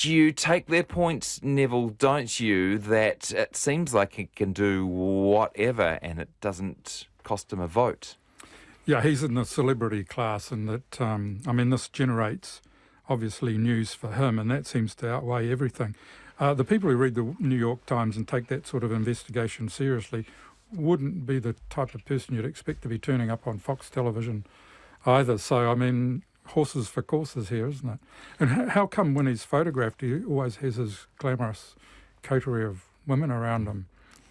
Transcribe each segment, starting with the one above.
Do you take their point, Neville, don't you, that it seems like he can do whatever and it doesn't cost him a vote? Yeah, he's in the celebrity class, and that, this generates, obviously, news for him, and that seems to outweigh everything. The people who read the New York Times and take that sort of investigation seriously wouldn't be the type of person you'd expect to be turning up on Fox television either. So, horses for courses here, isn't it? And how come when he's photographed, he always has his glamorous coterie of women around him?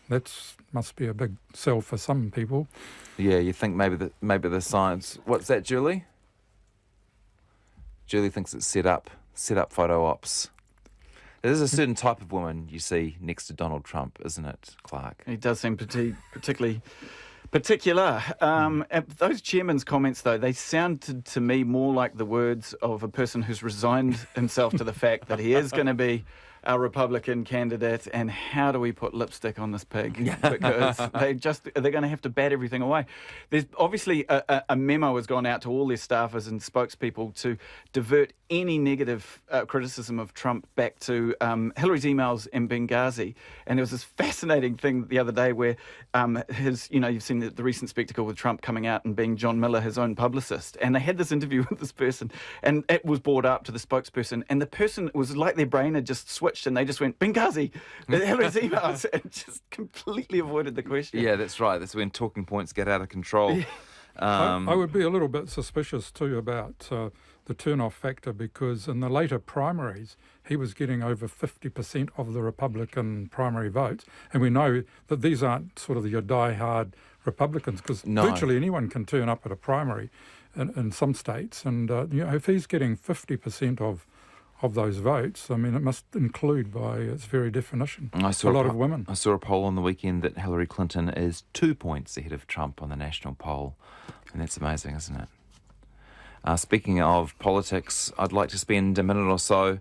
That must be a big sell for some people. Yeah, you think maybe the science... What's that, Julie? Julie thinks it's set up photo ops. There's a certain type of woman you see next to Donald Trump, isn't it, Clark? He does seem particularly particular. Those chairman's comments, though, they sounded to me more like the words of a person who's resigned himself to the fact that he is going to be our Republican candidate, and how do we put lipstick on this pig? Because they're going to have to bat everything away. There's obviously a memo has gone out to all their staffers and spokespeople to divert any negative criticism of Trump back to Hillary's emails in Benghazi. And there was this fascinating thing the other day where you've seen the recent spectacle with Trump coming out and being John Miller, his own publicist. And they had this interview with this person, and it was brought up to the spokesperson, and the person, it was like their brain had just switched and they just went, Benghazi, Hillary's emails, and just completely avoided the question. Yeah, that's right. That's when talking points get out of control. I would be a little bit suspicious too about the turn-off factor, because in the later primaries, he was getting over 50% of the Republican primary votes. And we know that these aren't sort of your die-hard Republicans, because virtually anyone can turn up at a primary in some states. And if he's getting 50% of those votes, it must include by its very definition a lot of women. I saw a poll on the weekend that Hillary Clinton is 2 points ahead of Trump on the national poll. And that's amazing, isn't it? Speaking of politics, I'd like to spend a minute or so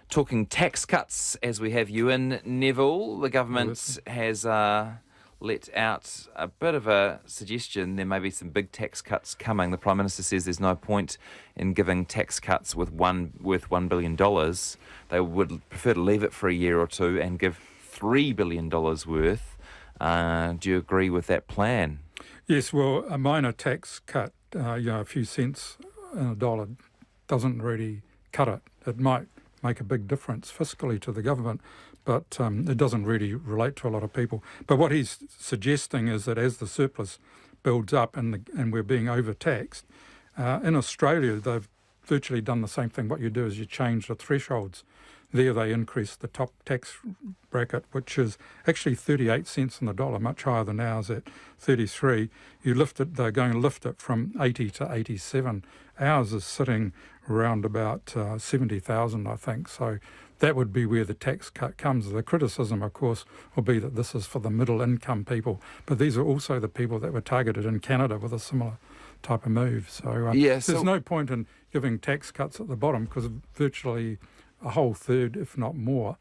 talking tax cuts as we have you in, Neville. The government has let out a bit of a suggestion there may be some big tax cuts coming. The Prime Minister says there's no point in giving tax cuts worth $1 billion. They would prefer to leave it for a year or two and give $3 billion worth. Do you agree with that plan? Yes, well, a minor tax cut, a few cents in a dollar doesn't really cut it. It might make a big difference fiscally to the government, but it doesn't really relate to a lot of people. But what he's suggesting is that as the surplus builds up and we're being overtaxed, in Australia they've virtually done the same thing. What you do is you change the thresholds. There they increase the top tax bracket, which is actually 38 cents on the dollar, much higher than ours at 33. They're going to lift it from 80 to 87. Ours is sitting around about 70,000, I think. So that would be where the tax cut comes. The criticism, of course, will be that this is for the middle income people, but these are also the people that were targeted in Canada with a similar type of move. So there's no point in giving tax cuts at the bottom, because virtually a whole third, if not more,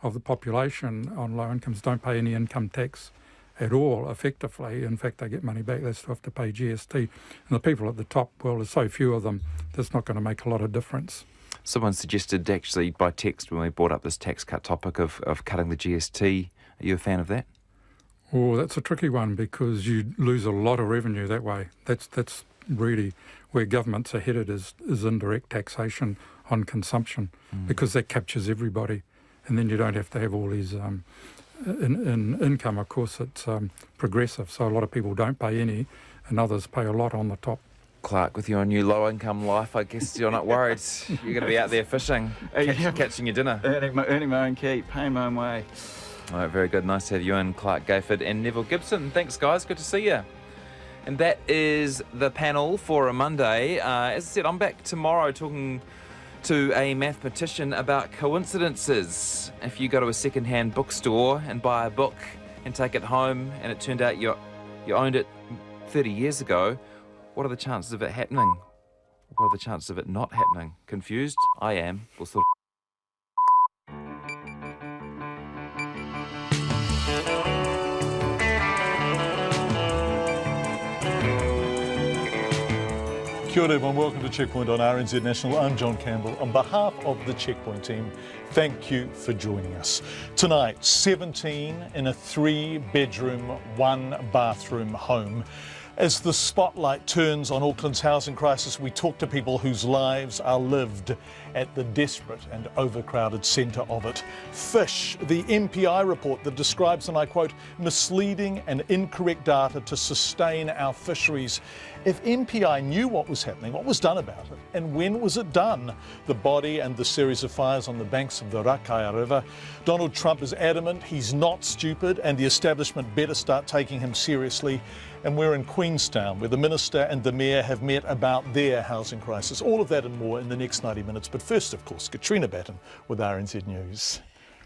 of the population on low incomes don't pay any income tax at all, effectively. In fact, they get money back. They still have to pay GST. And the people at the top, well, there's so few of them, that's not going to make a lot of difference. Someone suggested actually by text when we brought up this tax cut topic of cutting the GST. Are you a fan of that? Oh, that's a tricky one, because you lose a lot of revenue that way. That's really where governments are headed, is indirect taxation on consumption, because that captures everybody. And then you don't have to have all these... in income, of course, it's progressive, so a lot of people don't pay any and others pay a lot on the top. Clark, with your new low-income life, I guess you're not worried. You're going to be out there fishing, catching your dinner. Earning my own keep, paying my own way. All right, very good. Nice to have you in, Clark Gayford and Neville Gibson. Thanks, guys. Good to see you. And that is the panel for a Monday. As I said, I'm back tomorrow talking to a mathematician about coincidences. If you go to a second-hand bookstore and buy a book and take it home and it turned out you owned it 30 years ago, what are the chances of it happening? What are the chances of it not happening? Confused? I am. We'll sort of Kia ora everyone, welcome to Checkpoint on RNZ National. I'm John Campbell. On behalf of the Checkpoint team, thank you for joining us. Tonight, 17 in a 3-bedroom, 1-bathroom home. As the spotlight turns on Auckland's housing crisis, we talk to people whose lives are lived at the desperate and overcrowded centre of it. Fish, the MPI report that describes, and I quote, misleading and incorrect data to sustain our fisheries. If MPI knew what was happening, what was done about it, and when was it done? The body and the series of fires on the banks of the Rakaia River. Donald Trump is adamant he's not stupid and the establishment better start taking him seriously. And we're in Queenstown, where the Minister and the Mayor have met about their housing crisis. All of that and more in the next 90 minutes. But first, of course, Katrina Batten with RNZ News.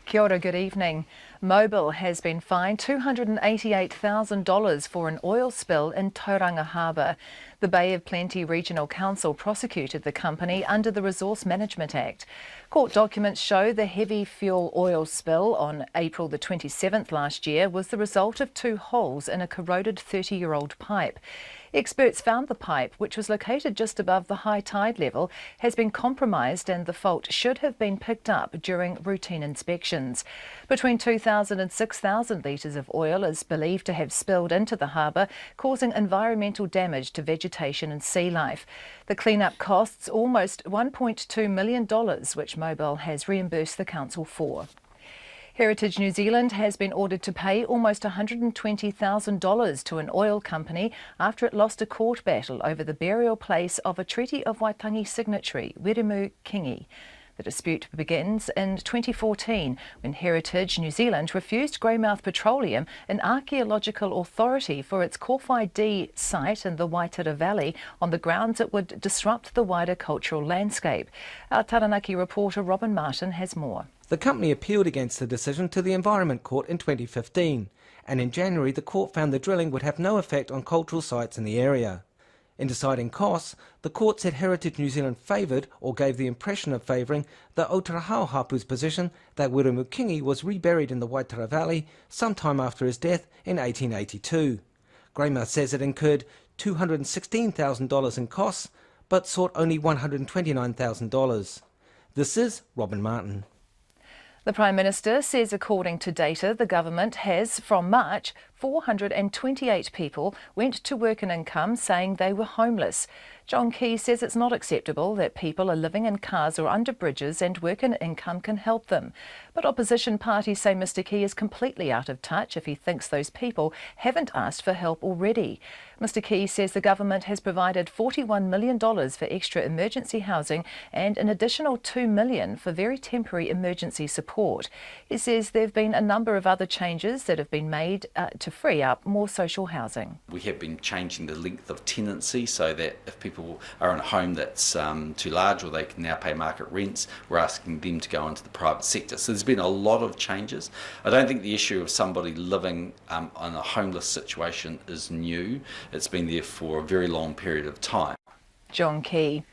Kia ora, good evening. Mobil has been fined $288,000 for an oil spill in Tauranga Harbour. The Bay of Plenty Regional Council prosecuted the company under the Resource Management Act. Court documents show the heavy fuel oil spill on April the 27th last year was the result of 2 holes in a corroded 30-year-old pipe. Experts found the pipe, which was located just above the high tide level, has been compromised and the fault should have been picked up during routine inspections. Between 2,000 and 6,000 litres of oil is believed to have spilled into the harbour, causing environmental damage to vegetation and sea life. The clean-up costs almost $1.2 million, which Mobil has reimbursed the council for. Heritage New Zealand has been ordered to pay almost $120,000 to an oil company after it lost a court battle over the burial place of a Treaty of Waitangi signatory, Wiremu Kingi. The dispute begins in 2014 when Heritage New Zealand refused Greymouth Petroleum an archaeological authority for its Kōwhai D site in the Waitara Valley on the grounds it would disrupt the wider cultural landscape. Our Taranaki reporter Robin Martin has more. The company appealed against the decision to the Environment Court in 2015, and in January the court found the drilling would have no effect on cultural sites in the area. In deciding costs, the court said Heritage New Zealand favoured, or gave the impression of favouring, the Aotearoa Hapu's position that Wiremu Kingi was reburied in the Waitara Valley sometime after his death in 1882. Greymouth says it incurred $216,000 in costs, but sought only $129,000. This is Robin Martin. The Prime Minister says according to data the government has, from March, 428 people went to Work and Income saying they were homeless. John Key says it's not acceptable that people are living in cars or under bridges and Work and Income can help them. But opposition parties say Mr Key is completely out of touch if he thinks those people haven't asked for help already. Mr Key says the government has provided $41 million for extra emergency housing and an additional $2 million for very temporary emergency support. He says there have been a number of other changes that have been made to free up more social housing. We have been changing the length of tenancy so that if people are in a home that's too large or they can now pay market rents, we're asking them to go into the private sector. So there's been a lot of changes. I don't think the issue of somebody living in a homeless situation is new. It's been there for a very long period of time. John Key.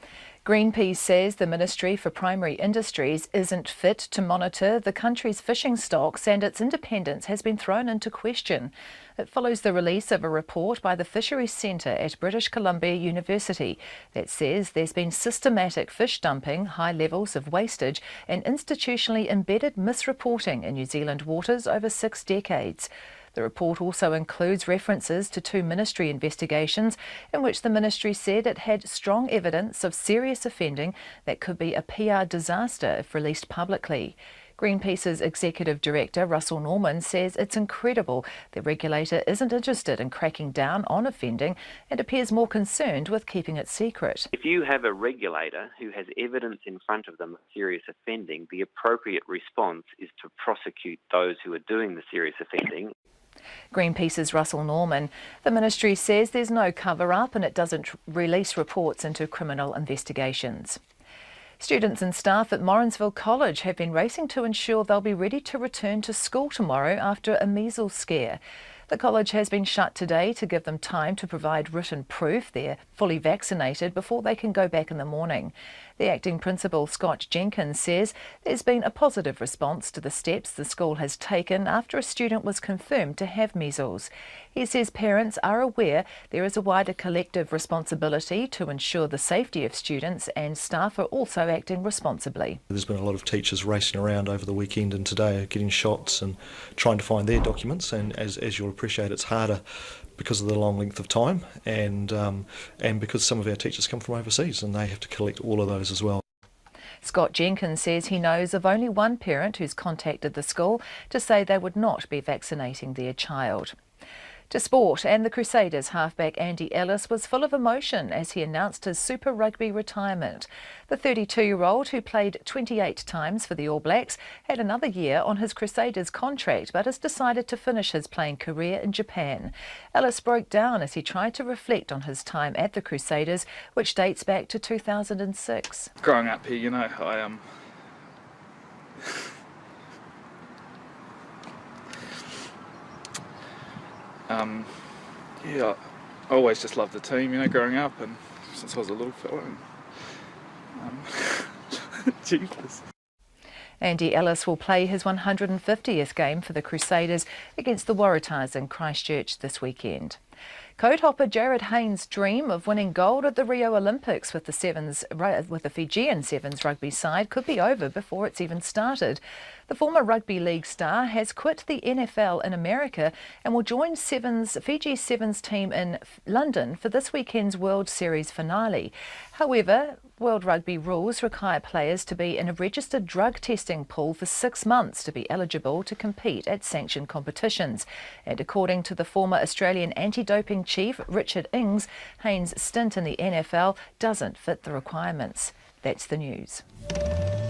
Greenpeace says the Ministry for Primary Industries isn't fit to monitor the country's fishing stocks and its independence has been thrown into question. It follows the release of a report by the Fisheries Centre at British Columbia University that says there's been systematic fish dumping, high levels of wastage and institutionally embedded misreporting in New Zealand waters over 6 decades. The report also includes references to 2 ministry investigations in which the ministry said it had strong evidence of serious offending that could be a PR disaster if released publicly. Greenpeace's Executive Director Russell Norman says it's incredible the regulator isn't interested in cracking down on offending and appears more concerned with keeping it secret. If you have a regulator who has evidence in front of them of serious offending, the appropriate response is to prosecute those who are doing the serious offending. Greenpeace's Russell Norman. The ministry says there's no cover-up and it doesn't release reports into criminal investigations. Students and staff at Morrinsville College have been racing to ensure they'll be ready to return to school tomorrow after a measles scare. The college has been shut today to give them time to provide written proof they're fully vaccinated before they can go back in the morning. The acting principal, Scott Jenkins, says there's been a positive response to the steps the school has taken after a student was confirmed to have measles. He says parents are aware there is a wider collective responsibility to ensure the safety of students, and staff are also acting responsibly. There's been a lot of teachers racing around over the weekend and today getting shots and trying to find their documents, and as you'll appreciate, it's harder because of the long length of time and because some of our teachers come from overseas and they have to collect all of those as well. Scott Jenkins says he knows of only one parent who's contacted the school to say they would not be vaccinating their child. To sport, and the Crusaders halfback Andy Ellis was full of emotion as he announced his Super Rugby retirement. The 32-year-old, who played 28 times for the All Blacks, had another year on his Crusaders contract but has decided to finish his playing career in Japan. Ellis broke down as he tried to reflect on his time at the Crusaders, which dates back to 2006. Growing up here, I always just loved the team, growing up, and since I was a little fella. Jesus. Andy Ellis will play his 150th game for the Crusaders against the Waratahs in Christchurch this weekend. Code hopper Jared Haynes' dream of winning gold at the Rio Olympics with the Fijian Sevens rugby side could be over before it's even started. The former rugby league star has quit the NFL in America and will join Fiji's Sevens team in London for this weekend's World Series finale. However, World Rugby rules require players to be in a registered drug testing pool for 6 months to be eligible to compete at sanctioned competitions. And according to the former Australian anti-doping chief Richard Ings, Haynes' stint in the NFL doesn't fit the requirements. That's the news.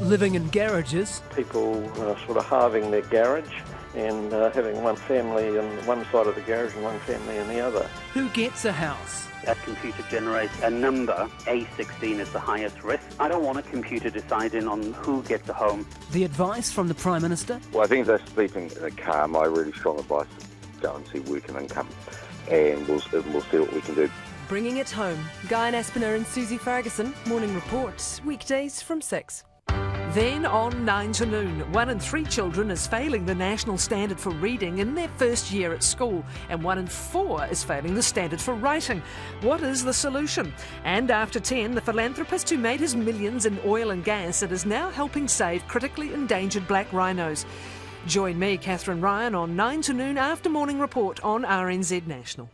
Living in garages. People sort of halving their garage and having one family on one side of the garage and one family on the other. Who gets a house? That computer generates a number. A16 is the highest risk. I don't want a computer deciding on who gets a home. The advice from the Prime Minister? Well, I think if they're sleeping in a car, my really strong advice is go and see work and income, and we'll see what we can do. Bringing it home. Guy Aspinall and Susie Ferguson, Morning Report, weekdays from 6. Then on 9 to noon, 1 in 3 children is failing the national standard for reading in their first year at school, and 1 in 4 is failing the standard for writing. What is the solution? And after 10, the philanthropist who made his millions in oil and gas and is now helping save critically endangered black rhinos. Join me, Catherine Ryan, on 9 to noon after Morning Report on RNZ National.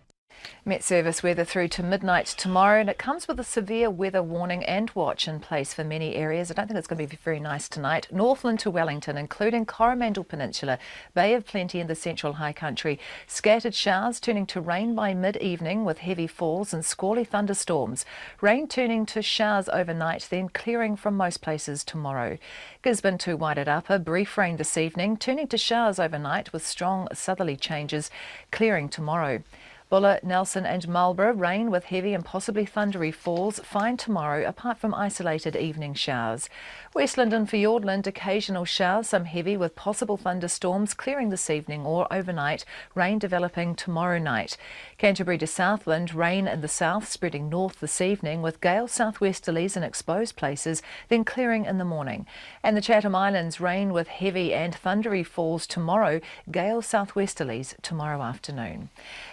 Met Service weather through to midnight tomorrow, and it comes with a severe weather warning and watch in place for many areas. I don't think it's going to be very nice tonight. Northland to Wellington, including Coromandel Peninsula, Bay of Plenty in the central high country. Scattered showers turning to rain by mid-evening with heavy falls and squally thunderstorms. Rain turning to showers overnight, then clearing from most places tomorrow. Gisborne to Wairarapa, brief rain this evening, turning to showers overnight with strong southerly changes, clearing tomorrow. Buller, Nelson and Marlborough, rain with heavy and possibly thundery falls, fine tomorrow apart from isolated evening showers. Westland and Fiordland, occasional showers, some heavy with possible thunderstorms, clearing this evening or overnight, rain developing tomorrow night. Canterbury to Southland, rain in the south spreading north this evening with gale southwesterlies in exposed places, then clearing in the morning. And the Chatham Islands, rain with heavy and thundery falls tomorrow, gale southwesterlies tomorrow afternoon.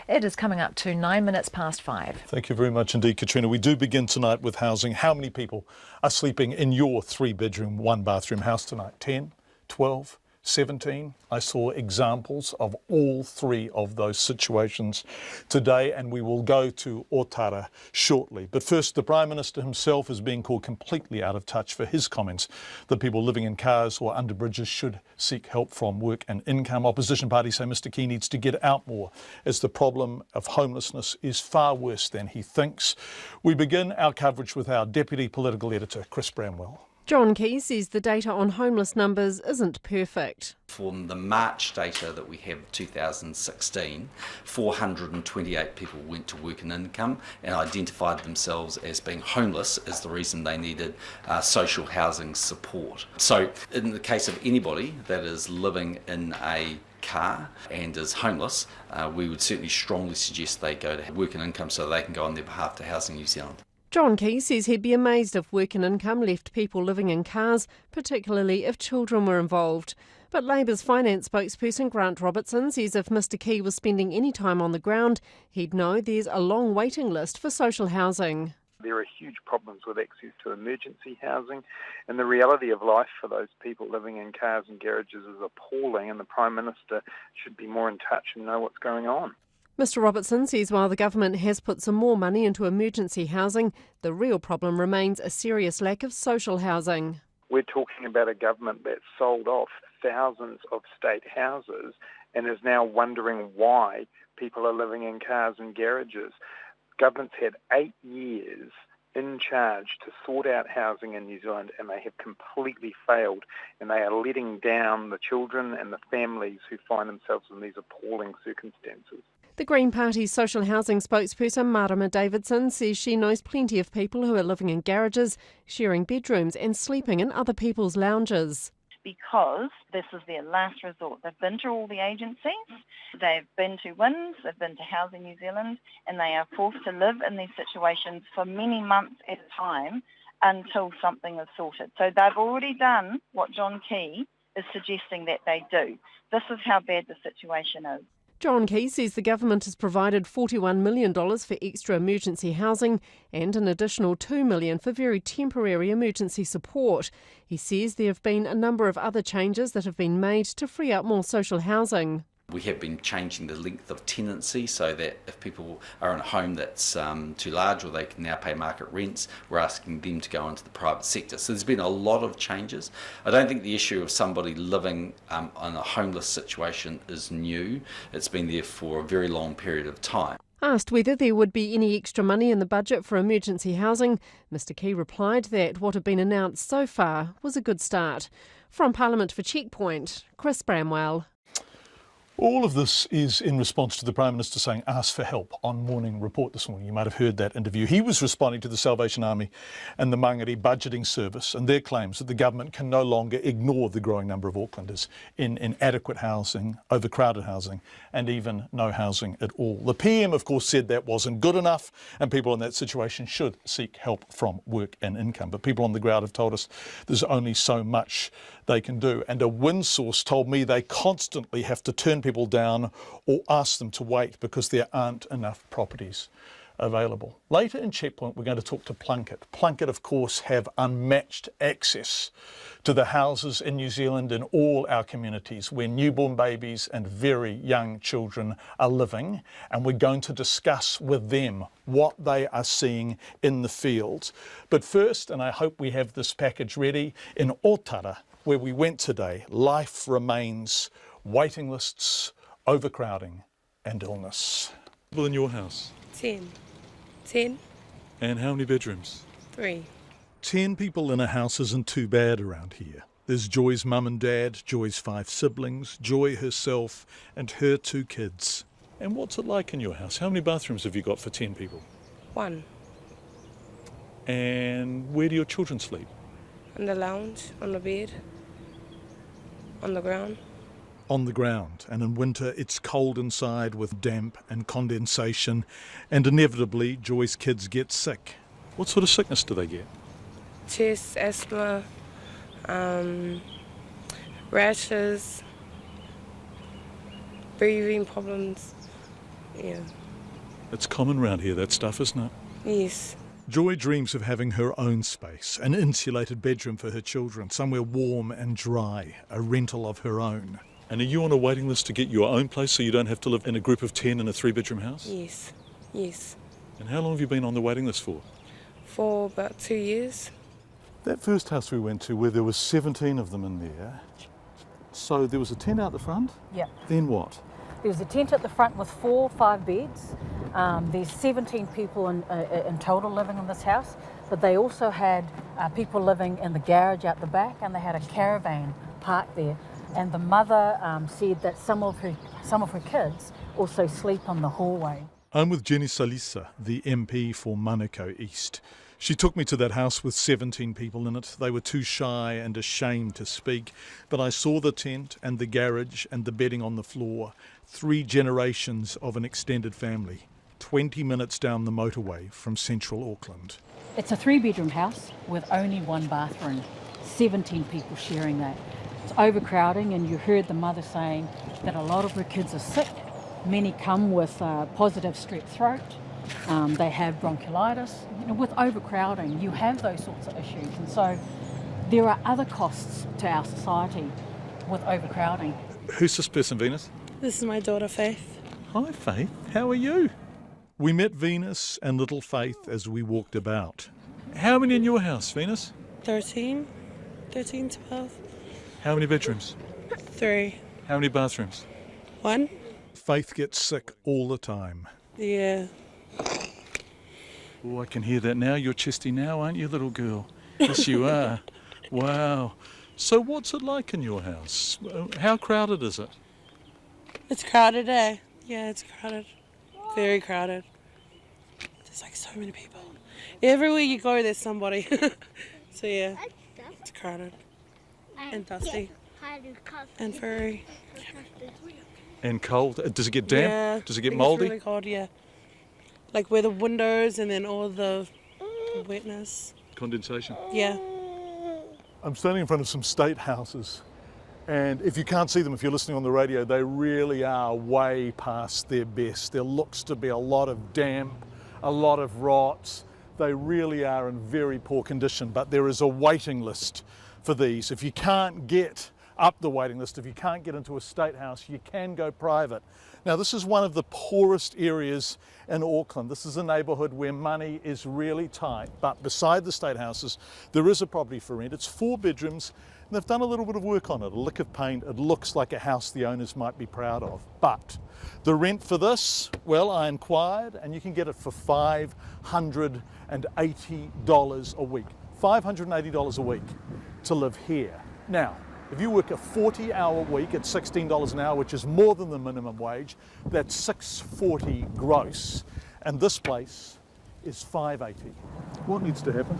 It is coming up to 9 minutes past 5. Thank you very much indeed, Katrina. We do begin tonight with housing. How many people are sleeping in your 3-bedroom, 1-bathroom house tonight? 10, 12, 17. I saw examples of all 3 of those situations today, and we will go to Otara shortly. But first, the Prime Minister himself is being called completely out of touch for his comments that people living in cars or under bridges should seek help from work and income. Opposition parties say Mr Key needs to get out more as the problem of homelessness is far worse than he thinks. We begin our coverage with our Deputy Political Editor, Chris Bramwell. John Key says the data on homeless numbers isn't perfect. From the March data that we have, 2016, 428 people went to work and income and identified themselves as being homeless as the reason they needed social housing support. So in the case of anybody that is living in a car and is homeless, we would certainly strongly suggest they go to Work and Income so they can go on their behalf to Housing New Zealand. John Key says he'd be amazed if Work and Income left people living in cars, particularly if children were involved. But Labour's finance spokesperson Grant Robertson says if Mr Key was spending any time on the ground, he'd know there's a long waiting list for social housing. There are huge problems with access to emergency housing, and the reality of life for those people living in cars and garages is appalling, and the Prime Minister should be more in touch and know what's going on. Mr Robertson says while the government has put some more money into emergency housing, the real problem remains a serious lack of social housing. We're talking about a government that's sold off thousands of state houses and is now wondering why people are living in cars and garages. Government's had 8 years in charge to sort out housing in New Zealand, and they have completely failed, and they are letting down the children and the families who find themselves in these appalling circumstances. The Green Party's social housing spokesperson Marama Davidson says she knows plenty of people who are living in garages, sharing bedrooms and sleeping in other people's lounges. Because this is their last resort. They've been to all the agencies, they've been to WINS, they've been to Housing New Zealand, and they are forced to live in these situations for many months at a time until something is sorted. So they've already done what John Key is suggesting that they do. This is how bad the situation is. John Key says the government has provided $41 million for extra emergency housing and an additional $2 million for very temporary emergency support. He says there have been a number of other changes that have been made to free up more social housing. We have been changing the length of tenancy so that if people are in a home that's too large or they can now pay market rents, we're asking them to go into the private sector. So there's been a lot of changes. I don't think the issue of somebody living in a homeless situation is new. It's been there for a very long period of time. Asked whether there would be any extra money in the budget for emergency housing, Mr Key replied that what had been announced so far was a good start. From Parliament for Checkpoint, Chris Bramwell. All of this is in response to the Prime Minister saying ask for help on Morning Report this morning. You might have heard that interview. He was responding to the Salvation Army and the Mangere Budgeting Service and their claims that the government can no longer ignore the growing number of Aucklanders in inadequate housing, overcrowded housing and even no housing at all. The PM, of course, said that wasn't good enough and people in that situation should seek help from Work and Income. But people on the ground have told us there's only so much they can do. And a wind source told me they constantly have to turn people down or ask them to wait because there aren't enough properties available. Later in Checkpoint, we're going to talk to Plunkett. Plunkett, of course, have unmatched access to the houses in New Zealand in all our communities where newborn babies and very young children are living. And we're going to discuss with them what they are seeing in the fields. But first, and I hope we have this package ready, in Otara, where we went today, life remains, waiting lists, overcrowding and illness. People in your house? 10. 10. And how many bedrooms? 3. 10 people in a house isn't too bad around here. There's Joy's mum and dad, Joy's 5 siblings, Joy herself and her 2 kids. And what's it like in your house? How many bathrooms have you got for 10 people? 1. And where do your children sleep? In the lounge, on the bed, on the ground. On the ground, and in winter it's cold inside with damp and condensation, and inevitably Joy's kids get sick. What sort of sickness do they get? Chest, asthma, rashes, breathing problems, yeah. It's common around here, that stuff, isn't it? Yes. Joy dreams of having her own space, an insulated bedroom for her children, somewhere warm and dry, a rental of her own. And are you on a waiting list to get your own place so you don't have to live in a group of 10 in a 3-bedroom house? Yes, yes. And how long have you been on the waiting list for? For about 2 years. That first house we went to where there was 17 of them in there, so there was a tent out the front? Yeah. Then what? There was a tent at the front with 4 or 5 beds. There's 17 people in total living in this house, but they also had people living in the garage out the back, and they had a caravan parked there. And the mother said that some of her kids also sleep on the hallway. I'm with Jenny Salisa, the MP for Manukau East. She took me to that house with 17 people in it. They were too shy and ashamed to speak, but I saw the tent and the garage and the bedding on the floor. 3 generations of an extended family, 20 minutes down the motorway from central Auckland. It's a 3-bedroom house with only 1 bathroom, 17 people sharing that. It's overcrowding, and you heard the mother saying that a lot of her kids are sick. Many come with positive strep throat. They have bronchiolitis. With overcrowding, you have those sorts of issues. And so there are other costs to our society with overcrowding. Who's this person, Venus? This is my daughter, Faith. Hi, Faith. How are you? We met Venus and little Faith as we walked about. How many in your house, Venus? 13, 12. How many bedrooms? 3. How many bathrooms? 1. Faith gets sick all the time. Yeah. Oh, I can hear that now. You're chesty now, aren't you, little girl? Yes, you are. Wow. So what's it like in your house? How crowded is it? It's crowded, eh? Yeah, it's crowded. Very crowded. There's like so many people. Everywhere you go, there's somebody. So yeah, it's crowded. And dusty. And furry. And cold. Does it get damp? Yeah. Does it get mouldy? It's really cold, yeah. Like where the windows and then all the wetness. Condensation. Yeah. I'm standing in front of some state houses, and if you can't see them, if you're listening on the radio, they really are way past their best. There looks to be a lot of damp, a lot of rot. They really are in very poor condition, but there is a waiting list for these. If you can't get up the waiting list, if you can't get into a state house, you can go private. Now, this is one of the poorest areas in Auckland. This is a neighbourhood where money is really tight, but beside the state houses, there is a property for rent. It's 4 bedrooms, and they've done a little bit of work on it, a lick of paint. It looks like a house the owners might be proud of. But the rent for this, well, I inquired, and you can get it for $580 a week. $580 a week to live here. Now, if you work a 40-hour week at $16 an hour, which is more than the minimum wage, that's $640 gross. And this place is $580. What needs to happen?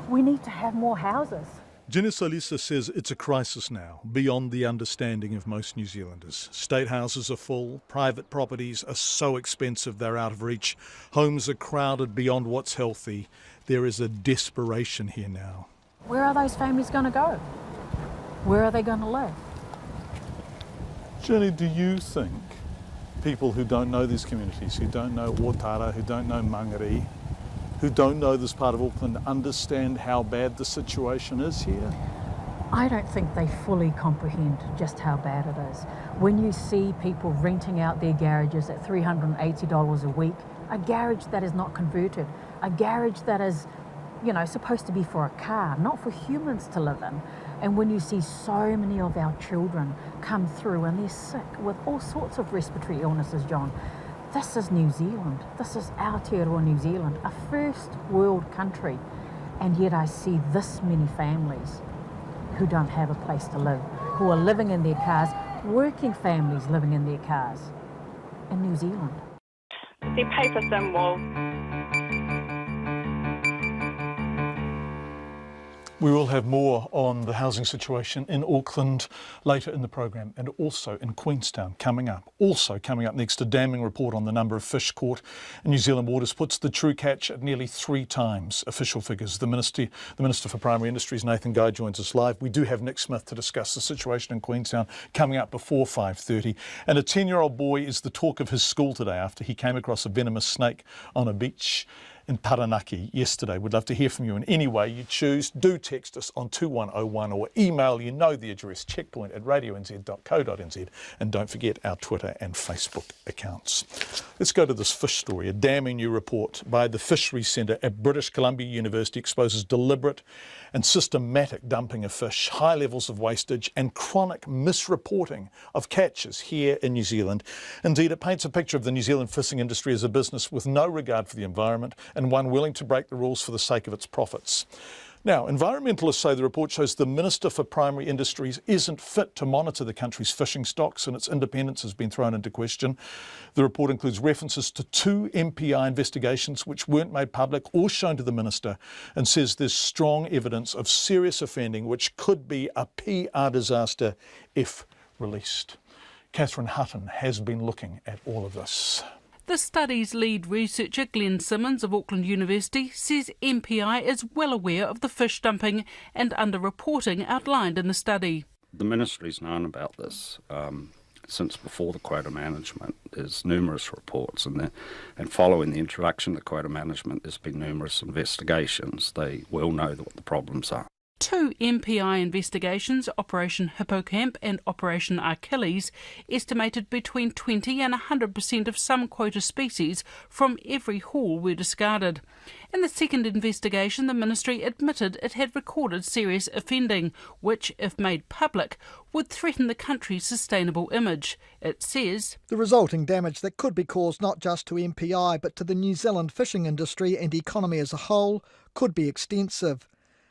We need to have more houses. Gina Solisa says it's a crisis now, beyond the understanding of most New Zealanders. State houses are full, private properties are so expensive they're out of reach, homes are crowded beyond what's healthy. There is a desperation here now. Where are those families going to go? Where are they going to live? Jenny, do you think people who don't know these communities, who don't know Otara, who don't know Mangere, who don't know this part of Auckland, understand how bad the situation is here? I don't think they fully comprehend just how bad it is. When you see people renting out their garages at $380 a week, a garage that is not converted, a garage that is, supposed to be for a car, not for humans to live in. And when you see so many of our children come through and they're sick with all sorts of respiratory illnesses, John, this is New Zealand. This is Aotearoa New Zealand, a first world country. And yet I see this many families who don't have a place to live, who are living in their cars, working families living in their cars in New Zealand. The paper symbol. We will have more on the housing situation in Auckland later in the program, and also in Queenstown coming up. Also coming up next, a damning report on the number of fish caught in New Zealand waters puts the true catch at nearly 3 times official figures. The Minister for Primary Industries, Nathan Guy, joins us live. We do have Nick Smith to discuss the situation in Queenstown coming up before 5:30. And a 10-year-old boy is the talk of his school today after he came across a venomous snake on a beach in Taranaki yesterday. We'd love to hear from you in any way you choose. Do text us on 2101 or email, you know the address, checkpoint@radionz.co.nz, and don't forget our Twitter and Facebook accounts. Let's go to this fish story. A damning new report by the Fisheries Centre at British Columbia University exposes deliberate and systematic dumping of fish, high levels of wastage and chronic misreporting of catches here in New Zealand. Indeed, it paints a picture of the New Zealand fishing industry as a business with no regard for the environment and one willing to break the rules for the sake of its profits. Now, environmentalists say the report shows the Minister for Primary Industries isn't fit to monitor the country's fishing stocks, and its independence has been thrown into question. The report includes references to 2 MPI investigations which weren't made public or shown to the Minister, and says there's strong evidence of serious offending which could be a PR disaster if released. Catherine Hutton has been looking at all of this. The study's lead researcher, Glenn Simmons of Auckland University, says MPI is well aware of the fish dumping and underreporting outlined in the study. The Ministry's known about this since before the quota management. There's numerous reports, and following the introduction of quota management, there's been numerous investigations. They well know what the problems are. 2 MPI investigations, Operation Hippocamp and Operation Achilles, estimated between 20 and 100% of some quota species from every haul were discarded. In the second investigation, the Ministry admitted it had recorded serious offending, which, if made public, would threaten the country's sustainable image. It says, the resulting damage that could be caused not just to MPI but to the New Zealand fishing industry and economy as a whole could be extensive.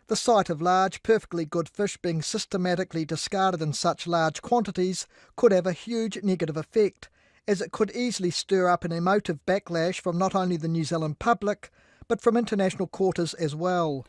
The sight of large, perfectly good fish being systematically discarded in such large quantities could have a huge negative effect, as it could easily stir up an emotive backlash from not only the New Zealand public, but from international quarters as well.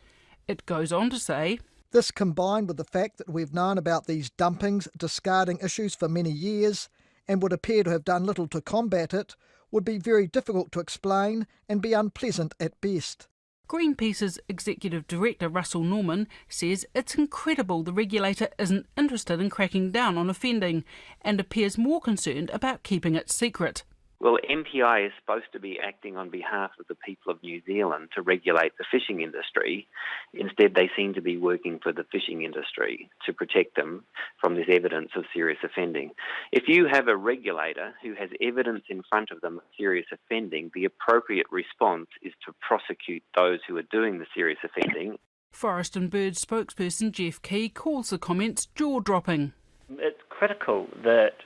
It goes on to say, this combined with the fact that we've known about these dumpings, discarding issues for many years, and would appear to have done little to combat it, would be very difficult to explain and be unpleasant at best. Greenpeace's Executive Director Russell Norman says it's incredible the regulator isn't interested in cracking down on offending and appears more concerned about keeping it secret. Well, MPI is supposed to be acting on behalf of the people of New Zealand to regulate the fishing industry. Instead, they seem to be working for the fishing industry to protect them from this evidence of serious offending. If you have a regulator who has evidence in front of them of serious offending, the appropriate response is to prosecute those who are doing the serious offending. Forest and Bird spokesperson Jeff Key calls the comments jaw-dropping. It's critical that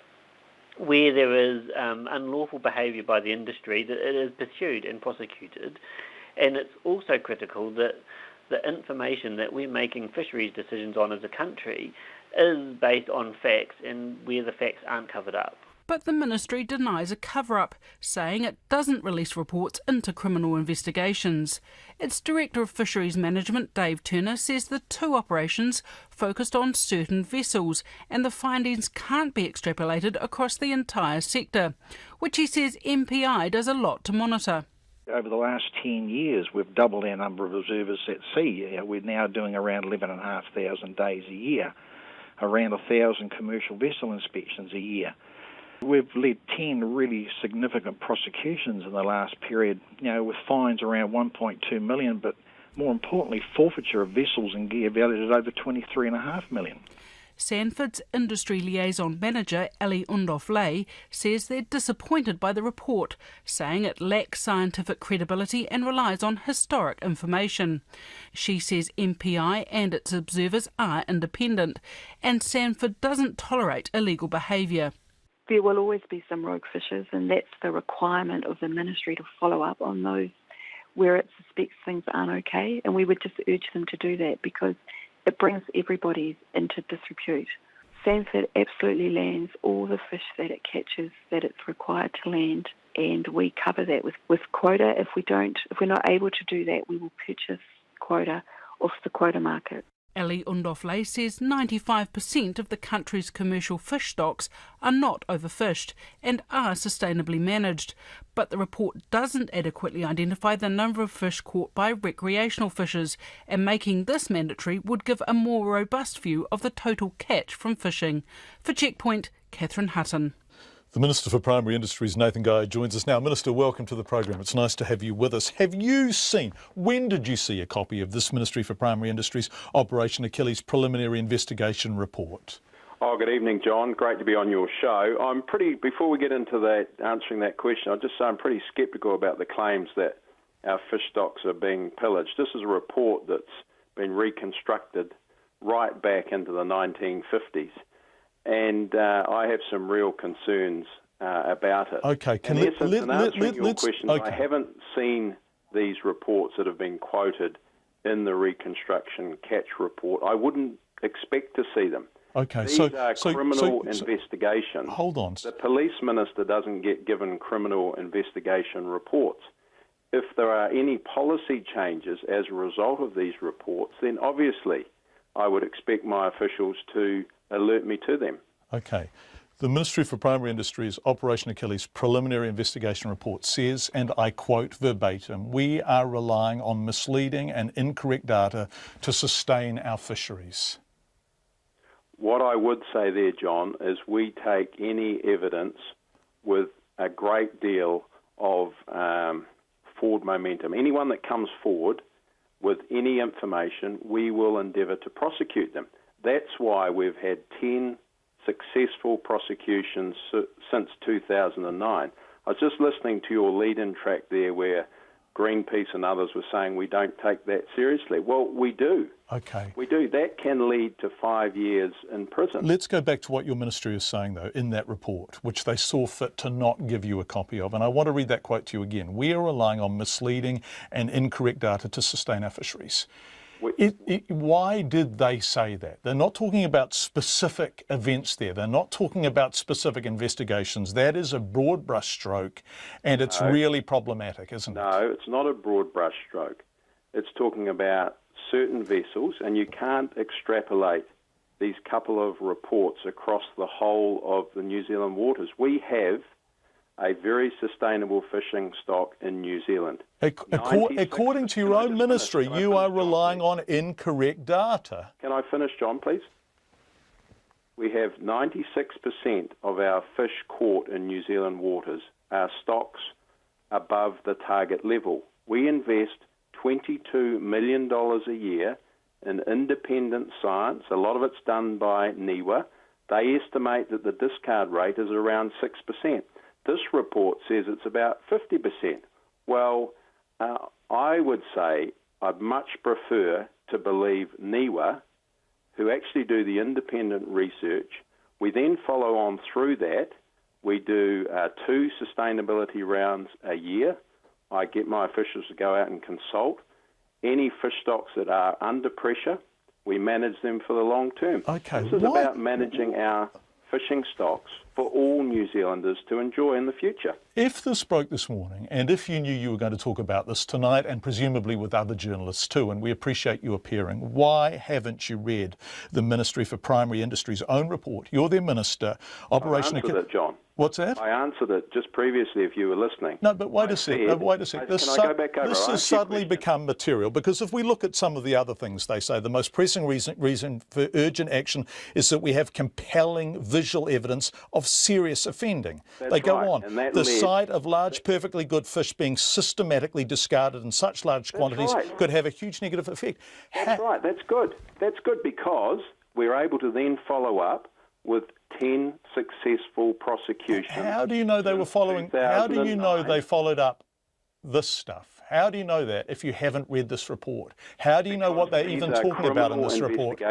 where there is unlawful behaviour by the industry, that it is pursued and prosecuted. And it's also critical that the information that we're making fisheries decisions on as a country is based on facts and where the facts aren't covered up. But the Ministry denies a cover-up, saying it doesn't release reports into criminal investigations. Its Director of Fisheries Management, Dave Turner, says the 2 operations focused on certain vessels and the findings can't be extrapolated across the entire sector, which he says MPI does a lot to monitor. Over the last 10 years, we've doubled our number of observers at sea. We're now doing around 11,500 days a year, around 1,000 commercial vessel inspections a year. We've led 10 really significant prosecutions in the last period, with fines around 1.2 million, but more importantly, forfeiture of vessels and gear valued at over 23.5 million. Sanford's Industry Liaison Manager, Ellie Undoff-Ley, says they're disappointed by the report, saying it lacks scientific credibility and relies on historic information. She says MPI and its observers are independent, and Sanford doesn't tolerate illegal behaviour. There will always be some rogue fishers, and that's the requirement of the Ministry to follow up on those where it suspects things aren't okay, and we would just urge them to do that because it brings everybody into disrepute. Sanford absolutely lands all the fish that it catches that it's required to land, and we cover that with quota. If we're not able to do that, we will purchase quota off the quota market. Ellie Undoff-Ley says 95% of the country's commercial fish stocks are not overfished and are sustainably managed, but the report doesn't adequately identify the number of fish caught by recreational fishers, and making this mandatory would give a more robust view of the total catch from fishing. For Checkpoint, Catherine Hutton. The Minister for Primary Industries, Nathan Guy, joins us now. Minister, welcome to the program. It's nice to have you with us. When did you see a copy of this Ministry for Primary Industries Operation Achilles preliminary investigation report? Oh, good evening, John. Great to be on your show. Before we get into that, answering that question, I'll just say I'm pretty sceptical about the claims that our fish stocks are being pillaged. This is a report that's been reconstructed right back into the 1950s. And I have some real concerns about it. Okay, I haven't seen these reports that have been quoted in the reconstruction catch report. I wouldn't expect to see them. Okay, These are criminal investigations. Hold on. The police minister doesn't get given criminal investigation reports. If there are any policy changes as a result of these reports, then obviously I would expect my officials to alert me to them. Okay. The Ministry for Primary Industries Operation Achilles preliminary investigation report says, and I quote verbatim, "We are relying on misleading and incorrect data to sustain our fisheries." What I would say there, John, is we take any evidence with a great deal of forward momentum. Anyone that comes forward with any information, we will endeavour to prosecute them. That's why we've had 10 successful prosecutions since 2009. I was just listening to your lead-in track there where Greenpeace and others were saying we don't take that seriously. Well, we do. Okay. We do. That can lead to 5 years in prison. Let's go back to what your ministry is saying, though, in that report, which they saw fit to not give you a copy of. And I want to read that quote to you again. "We are relying on misleading and incorrect data to sustain our fisheries." Why did they say that? They're not talking about specific events there. They're not talking about specific investigations. That is a broad brushstroke, and it's really problematic, isn't it? No, it's not a broad brushstroke. It's talking about certain vessels, and you can't extrapolate these couple of reports across the whole of the New Zealand waters. We have a very sustainable fishing stock in New Zealand. According to your own ministry, you are relying on incorrect data. Can I finish, John, please? We have 96% of our fish caught in New Zealand waters are stocks above the target level. We invest $22 million a year in independent science. A lot of it's done by NIWA. They estimate that the discard rate is around 6%. This report says it's about 50%. Well, I would say I'd much prefer to believe NIWA, who actually do the independent research. We then follow on through that. We do 2 sustainability rounds a year. I get my officials to go out and consult. Any fish stocks that are under pressure, we manage them for the long term. Okay. This is about managing our fishing stocks for all New Zealanders to enjoy in the future. If this broke this morning, and if you knew you were going to talk about this tonight, and presumably with other journalists too, and we appreciate you appearing, why haven't you read the Ministry for Primary Industries' own report? You're their minister. Operation I answered it, John. What's that? I answered it just previously if you were listening. No, but wait a sec. This has suddenly become material, because if we look at some of the other things they say, the most pressing reason for urgent action is that we have compelling visual evidence of serious offending. They go on. The sight of large, perfectly good fish being systematically discarded in such large quantities could have a huge negative effect. That's right. That's good. That's good because we're able to then follow up with 10 successful prosecutions. How do you know they were following? How do you know they followed up this stuff? How do you know that if you haven't read this report? How do you know what they're even talking about in this report?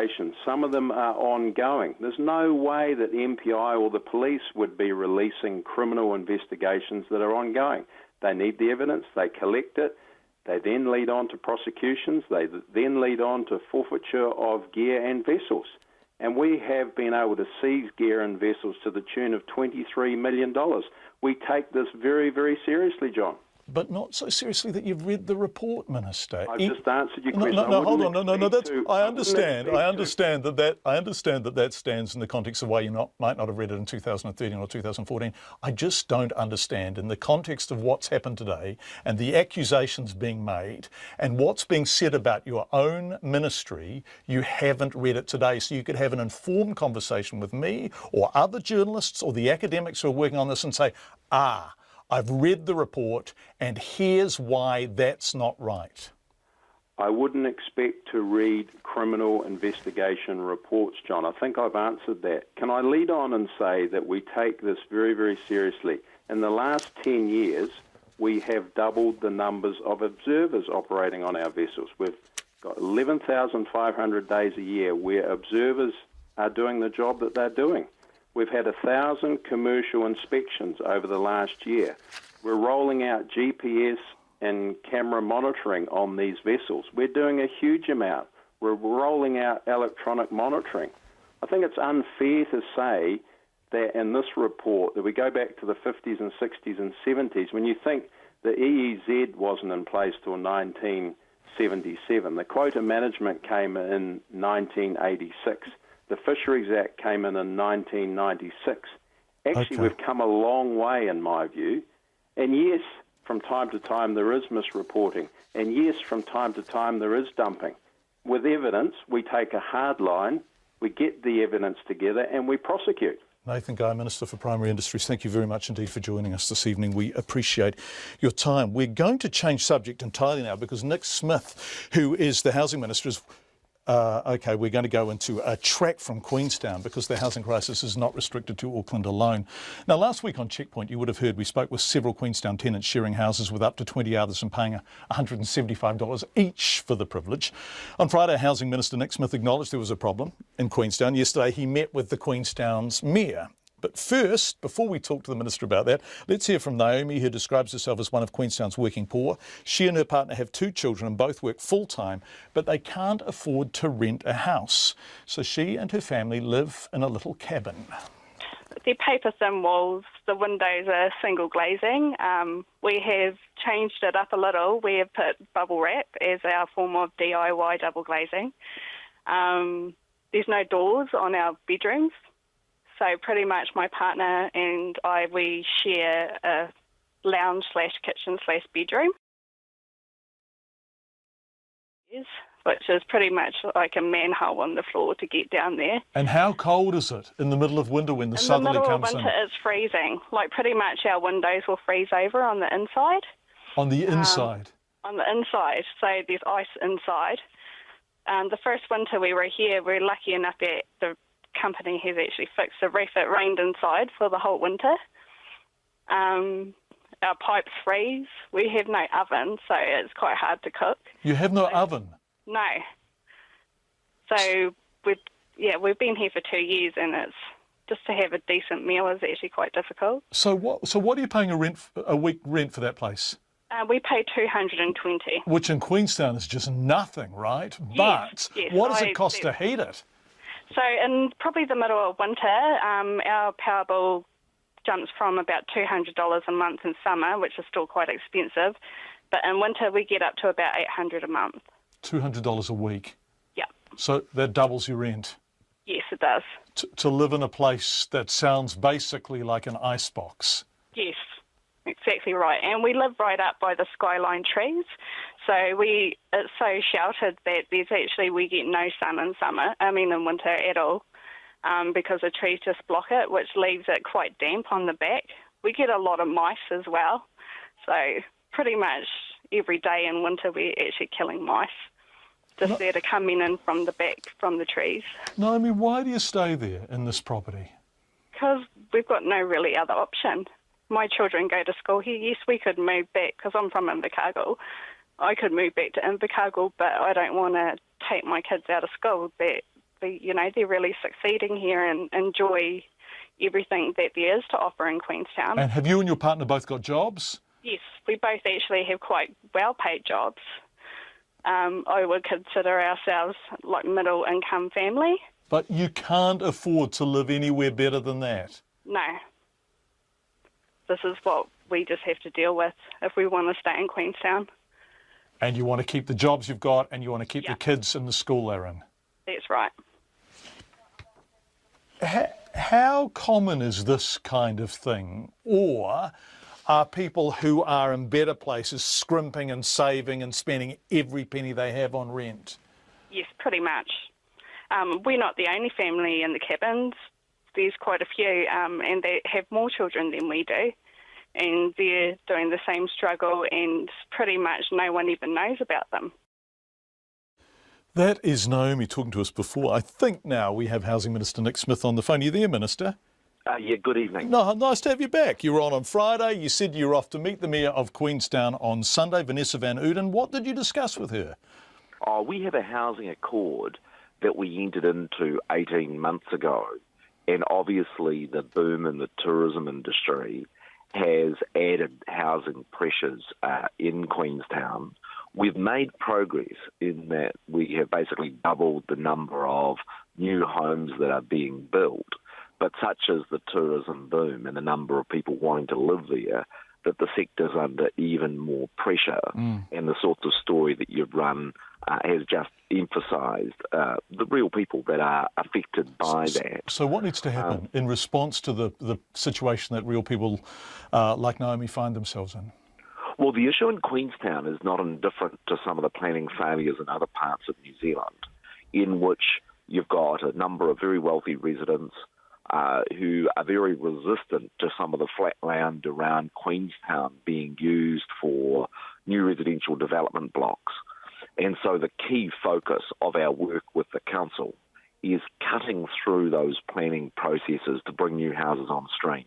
Some of them are ongoing. There's no way that MPI or the police would be releasing criminal investigations that are ongoing. They need the evidence, they collect it, they then lead on to prosecutions, they then lead on to forfeiture of gear and vessels. And we have been able to seize gear and vessels to the tune of $23 million. We take this very, very seriously, John. But not so seriously that you've read the report, Minister. I've just answered your question. No, hold on. No. I understand that stands in the context of why you might not have read it in 2013 or 2014. I just don't understand in the context of what's happened today and the accusations being made and what's being said about your own ministry, you haven't read it today. So you could have an informed conversation with me or other journalists or the academics who are working on this and say, I've read the report, and here's why that's not right. I wouldn't expect to read criminal investigation reports, John. I think I've answered that. Can I lead on and say that we take this very, very seriously? In the last 10 years, we have doubled the numbers of observers operating on our vessels. We've got 11,500 days a year where observers are doing the job that they're doing. We've had 1,000 commercial inspections over the last year. We're rolling out GPS and camera monitoring on these vessels. We're doing a huge amount. We're rolling out electronic monitoring. I think it's unfair to say that in this report that we go back to the 50s and 60s and 70s when you think the EEZ wasn't in place till 1977. The Quota Management came in 1986. The Fisheries Act came in 1996. Actually, we've come a long way, in my view. And yes, from time to time there is misreporting. And yes, from time to time there is dumping. With evidence, we take a hard line, we get the evidence together, and we prosecute. Nathan Guy, Minister for Primary Industries, thank you very much indeed for joining us this evening. We appreciate your time. We're going to change subject entirely now because Nick Smith, who is the Housing Minister, is we're going to go into a track from Queenstown because the housing crisis is not restricted to Auckland alone. Now, last week on Checkpoint, you would have heard we spoke with several Queenstown tenants sharing houses with up to 20 others and paying $175 each for the privilege. On Friday, Housing Minister Nick Smith acknowledged there was a problem in Queenstown. Yesterday, he met with the Queenstown's mayor. But first, before we talk to the Minister about that, let's hear from Naomi, who describes herself as one of Queenstown's working poor. She and her partner have 2 children and both work full-time, but they can't afford to rent a house. So she and her family live in a little cabin. They're paper-thin walls. The windows are single glazing. We have changed it up a little. We have put bubble wrap as our form of DIY double glazing. There's no doors on our bedrooms. So pretty much my partner and I, we share a lounge/kitchen/bedroom, which is pretty much like a manhole on the floor to get down there. And how cold is it in the middle of winter when the southerly comes in? In the middle of winter, it's freezing. Like pretty much our windows will freeze over on the inside. On the inside? On the inside. So there's ice inside. The first winter we were here, we were lucky enough that the company has actually fixed the roof. It rained inside for the whole winter. Our pipes freeze. We have no oven, so it's quite hard to cook. You have no oven? No. So we've been here for 2 years, and it's just to have a decent meal is actually quite difficult. So what are you paying a week rent for that place? We pay $220. Which in Queenstown is just nothing, right? Yes, but what does it cost to heat it? So in probably the middle of winter, our power bill jumps from about $200 a month in summer, which is still quite expensive. But in winter, we get up to about $800 a month. $200 a week? Yeah. So that doubles your rent? Yes, it does. To live in a place that sounds basically like an icebox? Yes, exactly right. And we live right up by the skyline trees. So it's so sheltered that we get no sun in winter at all, because the trees just block it, which leaves it quite damp on the back. We get a lot of mice as well. So pretty much every day in winter we're actually killing mice, just there to come in from the back, from the trees. Naomi, why do you stay there in this property? Because we've got no really other option. My children go to school here. Yes, we could move back, because I'm from Invercargill. I could move back to Invercargill, but I don't want to take my kids out of school. They're really succeeding here and enjoy everything that there is to offer in Queenstown. And have you and your partner both got jobs? Yes, we both actually have quite well-paid jobs. I would consider ourselves like middle-income family. But you can't afford to live anywhere better than that? No. This is what we just have to deal with if we want to stay in Queenstown. And you want to keep the jobs you've got, and you want to keep the kids in the school they're in? That's right. How common is this kind of thing? Or are people who are in better places scrimping and saving and spending every penny they have on rent? Yes, pretty much. We're not the only family in the cabins. There's quite a few, and they have more children than we do. And they're doing the same struggle, and pretty much no one even knows about them. That is Naomi talking to us before. I think now we have Housing Minister Nick Smith on the phone. Are you there, Minister? Yeah, good evening. No, nice to have you back. You were on Friday. You said you were off to meet the Mayor of Queenstown on Sunday, Vanessa Van Uden. What did you discuss with her? We have a housing accord that we entered into 18 months ago. And obviously the boom in the tourism industry has added housing pressures in Queenstown. We've made progress in that we have basically doubled the number of new homes that are being built, but such as the tourism boom and the number of people wanting to live there, that the sector's under even more pressure. And the sort of story that you've run has just emphasised the real people that are affected by that. So what needs to happen in response to the situation that real people like Naomi find themselves in? Well, the issue in Queenstown is not indifferent to some of the planning failures in other parts of New Zealand, in which you've got a number of very wealthy residents who are very resistant to some of the flat land around Queenstown being used for new residential development blocks. And so the key focus of our work with the council is cutting through those planning processes to bring new houses on stream.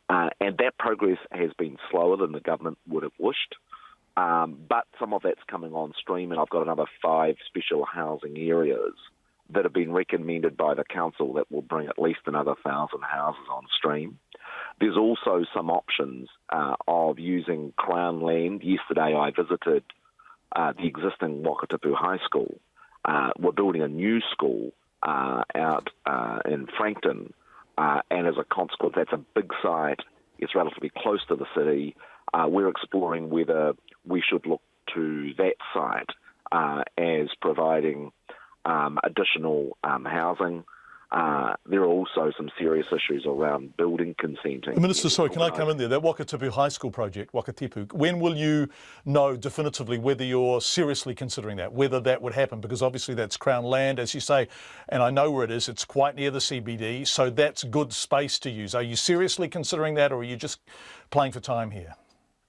And that progress has been slower than the government would have wished, but some of that's coming on stream, and I've got another 5 special housing areas that have been recommended by the council that will bring at least another 1,000 houses on stream. There's also some options of using Crown land. Yesterday I visited the existing Wakatipu High School. We're building a new school out in Frankton, and as a consequence, that's a big site. It's relatively close to the city. We're exploring whether we should look to that site as providing additional housing. There are also some serious issues around building consenting. Minister, sorry, can I come in there? That Wakatipu High School project, Wakatipu, when will you know definitively whether you're seriously considering that, whether that would happen? Because obviously that's Crown land, as you say, and I know where it is. It's quite near the CBD, so that's good space to use. Are you seriously considering that, or are you just playing for time here?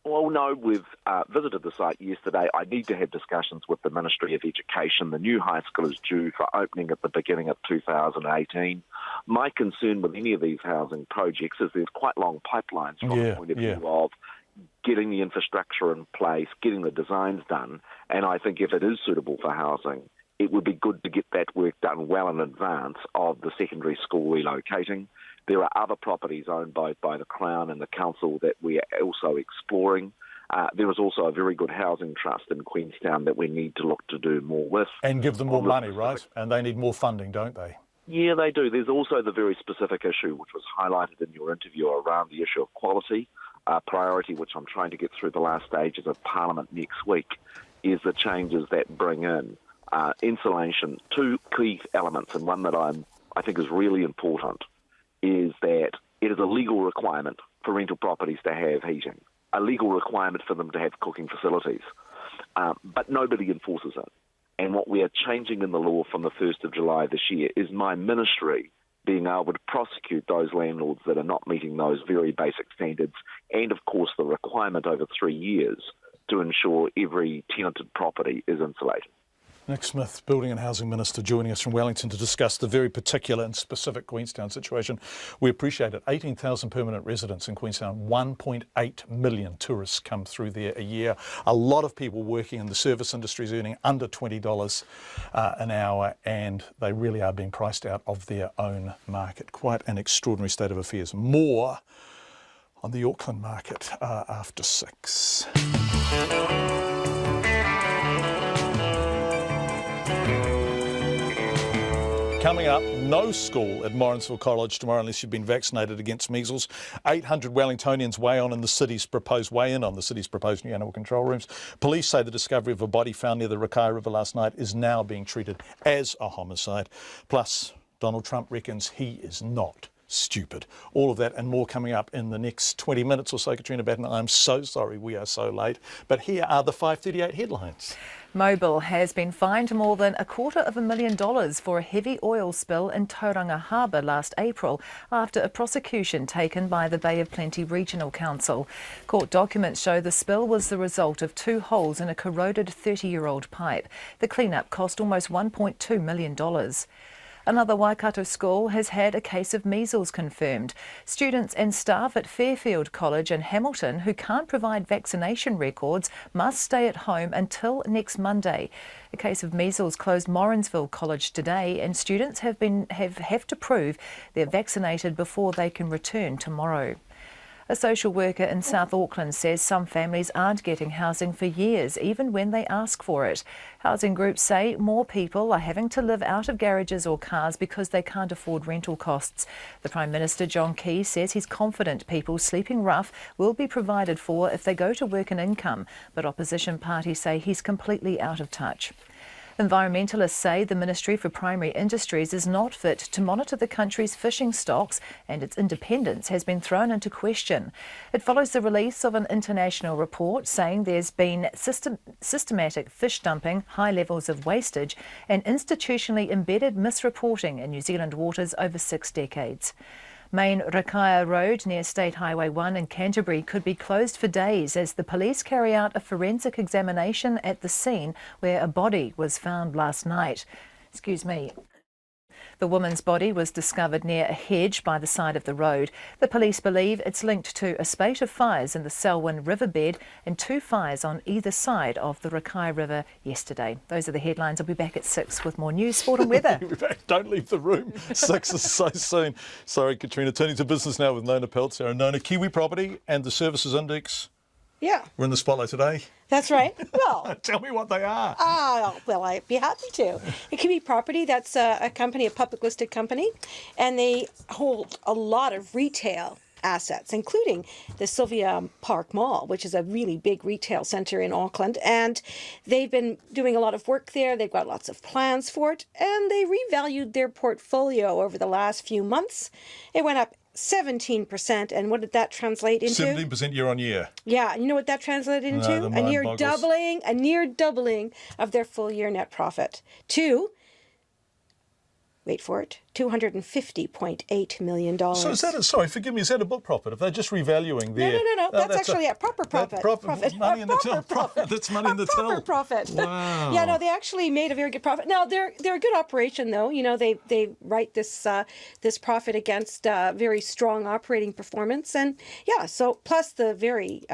Well, no, we've visited the site yesterday. I need to have discussions with the Ministry of Education. The new high school is due for opening at the beginning of 2018. My concern with any of these housing projects is there's quite long pipelines from the point of view of getting the infrastructure in place, getting the designs done, and I think if it is suitable for housing, it would be good to get that work done well in advance of the secondary school relocating. There are other properties owned by the Crown and the Council that we are also exploring. There is also a very good housing trust in Queenstown that we need to look to do more with. And give them more money, right? And they need more funding, don't they? Yeah, they do. There's also the very specific issue which was highlighted in your interview around the issue of quality. Priority, which I'm trying to get through the last stages of Parliament next week, is the changes that bring in insulation. 2 key elements, and one that I think is really important, is that it is a legal requirement for rental properties to have heating, a legal requirement for them to have cooking facilities, but nobody enforces it. And what we are changing in the law from the 1st of July this year is my ministry being able to prosecute those landlords that are not meeting those very basic standards, and of course the requirement over 3 years to ensure every tenanted property is insulated. Nick Smith, Building and Housing Minister, joining us from Wellington to discuss the very particular and specific Queenstown situation. We appreciate it. 18,000 permanent residents in Queenstown, 1.8 million tourists come through there a year. A lot of people working in the service industries earning under $20 an hour, and they really are being priced out of their own market. Quite an extraordinary state of affairs. More on the Auckland market after 6. Coming up, no school at Morrinsville College tomorrow unless you've been vaccinated against measles. 800 Wellingtonians weigh in on the city's proposed new animal control rooms. Police say the discovery of a body found near the Rakai River last night is now being treated as a homicide. Plus, Donald Trump reckons he is not stupid. All of that and more coming up in the next 20 minutes or so. Katrina Batten, I'm so sorry we are so late, but here are the 5:38 headlines. Mobil has been fined more than $250,000 for a heavy oil spill in Tauranga Harbour last April after a prosecution taken by the Bay of Plenty Regional Council. Court documents show the spill was the result of 2 holes in a corroded 30-year-old pipe. The clean-up cost almost $1.2 million. Another Waikato school has had a case of measles confirmed. Students and staff at Fairfield College in Hamilton who can't provide vaccination records must stay at home until next Monday. A case of measles closed Morrinsville College today, and students have to prove they're vaccinated before they can return tomorrow. A social worker in South Auckland says some families aren't getting housing for years, even when they ask for it. Housing groups say more people are having to live out of garages or cars because they can't afford rental costs. The Prime Minister, John Campbell, says he's confident people sleeping rough will be provided for if they go to work and income, but opposition parties say he's completely out of touch. Environmentalists say the Ministry for Primary Industries is not fit to monitor the country's fishing stocks, and its independence has been thrown into question. It follows the release of an international report saying there's been systematic fish dumping, high levels of wastage and institutionally embedded misreporting in New Zealand waters over 6 decades. Main Rakaia Road near State Highway 1 in Canterbury could be closed for days as the police carry out a forensic examination at the scene where a body was found last night. The woman's body was discovered near a hedge by the side of the road. The police believe it's linked to a spate of fires in the Selwyn riverbed and 2 fires on either side of the Rakaia River yesterday. Those are the headlines. I'll be back at 6 with more news, sport and weather. Don't leave the room. 6 is so soon. Sorry, Katrina. Turning to business now with Nona Peltzer. Nona, Kiwi Property and the Services Index. Yeah. We're in the spotlight today. That's right. Well, tell me what they are. Well, I'd be happy to. The Kiwi Property, that's a company, a public listed company, and they hold a lot of retail assets, including the Sylvia Park Mall, which is a really big retail centre in Auckland. And they've been doing a lot of work there. They've got lots of plans for it. And they revalued their portfolio over the last few months. It went up 17%, and what did that translate into? 17% year on year. Yeah, you know what that translated into? No, a near doubling of their full year net profit to, wait for it, $250.8 million. So is that sorry, forgive me, is that a book profit? If they're just revaluing their... No. That's actually a proper profit. Money in the till. Profit. That's money in the till. Proper profit. Wow. Yeah, no, they actually made a very good profit. Now, they're a good operation, though. You know, they write this profit against very strong operating performance. And, yeah, so plus the very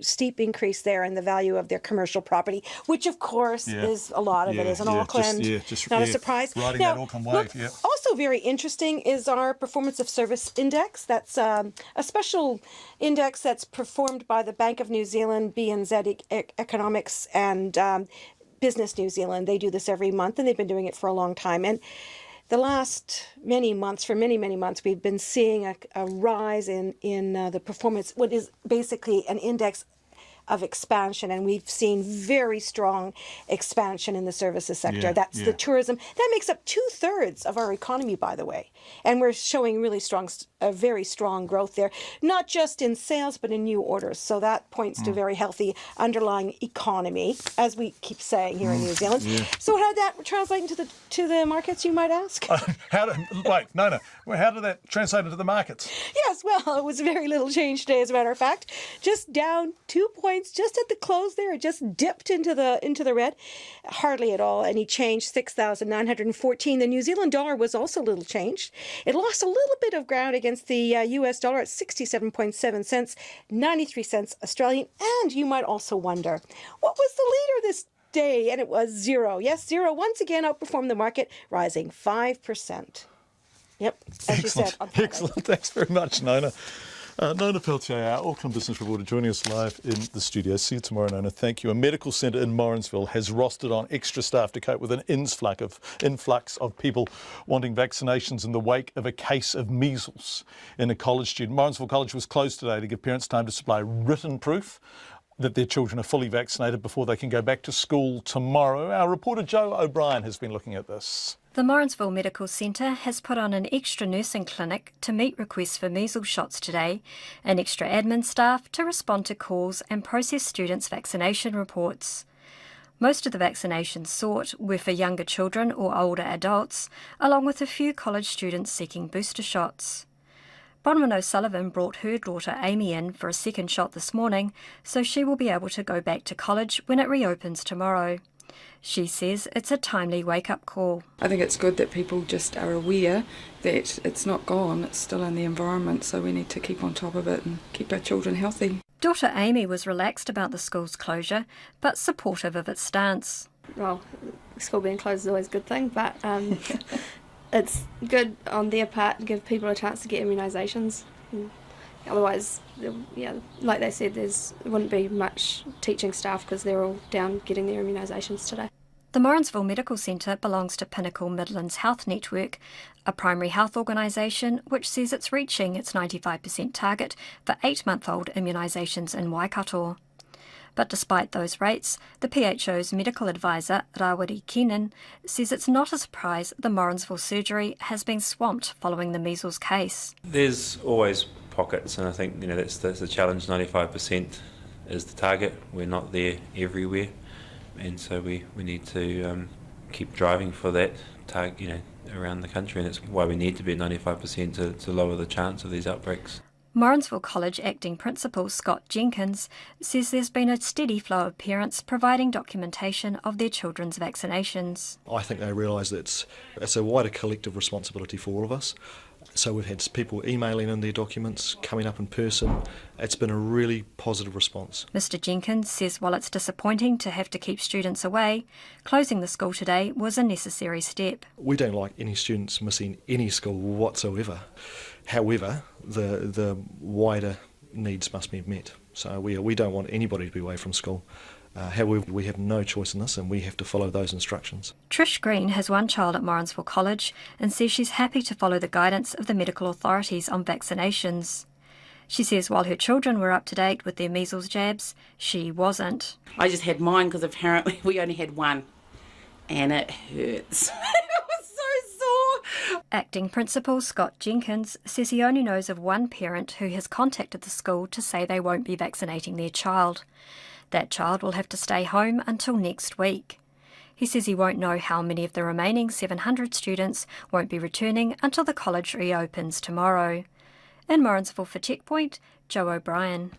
steep increase there in the value of their commercial property, which, of course, is a lot of it is in Auckland. Not a surprise. Riding that Auckland wave, yeah. Also very interesting is our Performance of Service Index. That's a special index that's performed by the Bank of New Zealand, BNZ Economics, and Business New Zealand. They do this every month, and they've been doing it for a long time. And the last many months, we've been seeing a rise in the performance, what is basically an index of expansion, and we've seen very strong expansion in the services sector. That's the tourism. That makes up 2/3 of our economy, by the way. And we're showing really very strong growth there, not just in sales, but in new orders. So that points to a very healthy underlying economy, as we keep saying here in New Zealand. Yeah. So how did that translate to the markets, you might ask? How did that translate into the markets? Yes, well, it was very little change today, as a matter of fact. Just down 2 points. Just at the close there, it just dipped into the red. Hardly at all any change, 6,914. The New Zealand dollar was also little changed. It lost a little bit of ground against the US dollar at 67.7 cents, 93 cents Australian. And you might also wonder, what was the leader this day? And it was Xero. Yes, Xero once again outperformed the market, rising 5%. Yep, as you said. Excellent. Thanks very much, Nona. Nona Peltier, our Auckland Business Reporter, joining us live in the studio. See you tomorrow, Nona. Thank you. A medical centre in Morrinsville has rostered on extra staff to cope with an influx of people wanting vaccinations in the wake of a case of measles in a college student. Morrinsville College was closed today to give parents time to supply written proof that their children are fully vaccinated before they can go back to school tomorrow. Our reporter Joe O'Brien has been looking at this. The Morrinsville Medical Centre has put on an extra nursing clinic to meet requests for measles shots today, and extra admin staff to respond to calls and process students' vaccination reports. Most of the vaccinations sought were for younger children or older adults, along with a few college students seeking booster shots. Bronwyn O'Sullivan brought her daughter Amy in for a second shot this morning, so she will be able to go back to college when it reopens tomorrow. She says it's a timely wake-up call. I think it's good that people just are aware that it's not gone, it's still in the environment, so we need to keep on top of it and keep our children healthy. Daughter Amy was relaxed about the school's closure, but supportive of its stance. Well, school being closed is always a good thing, but it's good on their part to give people a chance to get immunisations. Otherwise, like they said, there wouldn't be much teaching staff because they're all down getting their immunisations today. The Morrinsville Medical Centre belongs to Pinnacle Midlands Health Network, a primary health organisation which says it's reaching its 95% target for 8-month-old immunisations in Waikato. But despite those rates, the PHO's medical advisor, Rawiri Kenan, says it's not a surprise the Morrinsville surgery has been swamped following the measles case. There's always pockets, and I think that's the challenge. 95% is the target. We're not there everywhere, and so we need to keep driving for that target, around the country, and that's why we need to be at 95% to lower the chance of these outbreaks. Morrinsville College Acting Principal Scott Jenkins says there's been a steady flow of parents providing documentation of their children's vaccinations. I think they realise that it's a wider collective responsibility for all of us. So we've had people emailing in their documents, coming up in person. It's been a really positive response. Mr Jenkins says while it's disappointing to have to keep students away, closing the school today was a necessary step. We don't like any students missing any school whatsoever. However, the wider needs must be met. So we don't want anybody to be away from school. However, we have no choice in this and we have to follow those instructions. Trish Green has one child at Morrinsville College and says she's happy to follow the guidance of the medical authorities on vaccinations. She says while her children were up to date with their measles jabs, she wasn't. I just had mine because apparently we only had one and it hurts. It was so sore. Acting Principal Scott Jenkins says he only knows of one parent who has contacted the school to say they won't be vaccinating their child. That child will have to stay home until next week. He says he won't know how many of the remaining 700 students won't be returning until the college reopens tomorrow. In Morrinsville for Checkpoint, Joe O'Brien.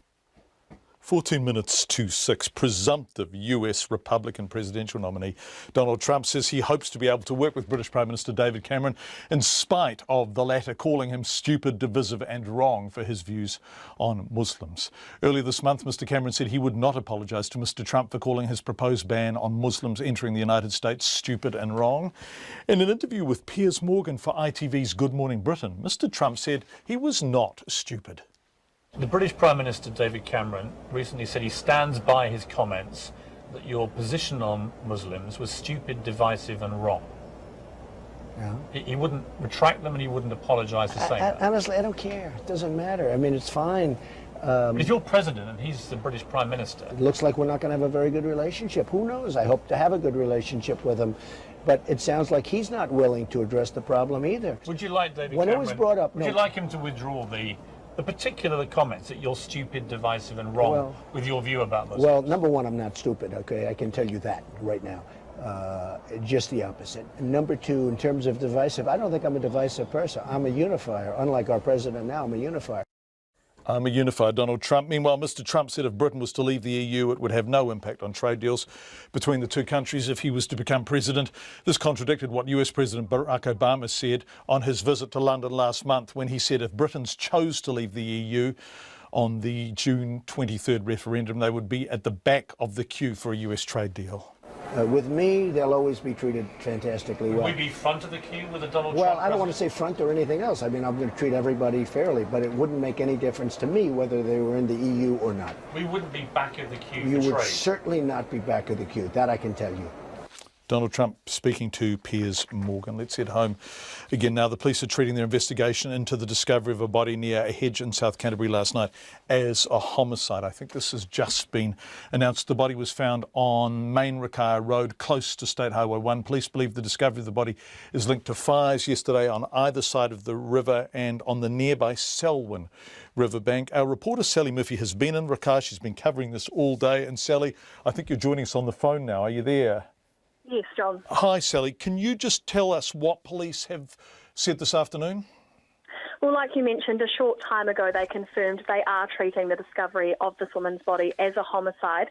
14 minutes to 6, presumptive US Republican presidential nominee Donald Trump says he hopes to be able to work with British Prime Minister David Cameron in spite of the latter calling him stupid, divisive and wrong for his views on Muslims. Earlier this month, Mr Cameron said he would not apologise to Mr Trump for calling his proposed ban on Muslims entering the United States stupid and wrong. In an interview with Piers Morgan for ITV's Good Morning Britain, Mr Trump said he was not stupid. The British Prime Minister David Cameron recently said he stands by his comments that your position on Muslims was stupid, divisive and wrong. Yeah. He wouldn't retract them and he wouldn't apologise for saying that. Honestly, I don't care. It doesn't matter. I mean, it's fine. But if you're president and he's the British Prime Minister... It looks like we're not going to have a very good relationship. Who knows? I hope to have a good relationship with him. But it sounds like he's not willing to address the problem either. Would you like David when Cameron... it was brought up... Would you like him to withdraw the particular comments that you're stupid, divisive and wrong with your view about Muslims? Well, number one, I'm not stupid, okay? I can tell you that right now. Just the opposite. And number two, in terms of divisive, I don't think I'm a divisive person. I'm a unifier. Unlike our president now, I'm a unifier. I'm a unifier, Donald Trump. Meanwhile, Mr Trump said if Britain was to leave the EU, it would have no impact on trade deals between the two countries if he was to become president. This contradicted what US President Barack Obama said on his visit to London last month when he said if Britons chose to leave the EU on the June 23rd referendum, they would be at the back of the queue for a US trade deal. With me, they'll always be treated fantastically well. Would we be front of the queue with a Donald Trump? Well, I don't want to say front or anything else. I mean, I'm going to treat everybody fairly, but it wouldn't make any difference to me whether they were in the EU or not. We wouldn't be back of the queue You for would trade. certainly not be back of the queue. That I can tell you. Donald Trump speaking to Piers Morgan. Let's head home again now. The police are treating their investigation into the discovery of a body near a hedge in South Canterbury last night as a homicide. I think this has just been announced. The body was found on Main Rakaia Road, close to State Highway 1. Police believe the discovery of the body is linked to fires yesterday on either side of the river and on the nearby Selwyn riverbank. Our reporter Sally Murphy has been in Rakaia. She's been covering this all day. And Sally, I think you're joining us on the phone now. Are you there? Yes, John. Hi, Sally. Can you just tell us what police have said this afternoon? Well, like you mentioned, a short time ago they confirmed they are treating the discovery of this woman's body as a homicide.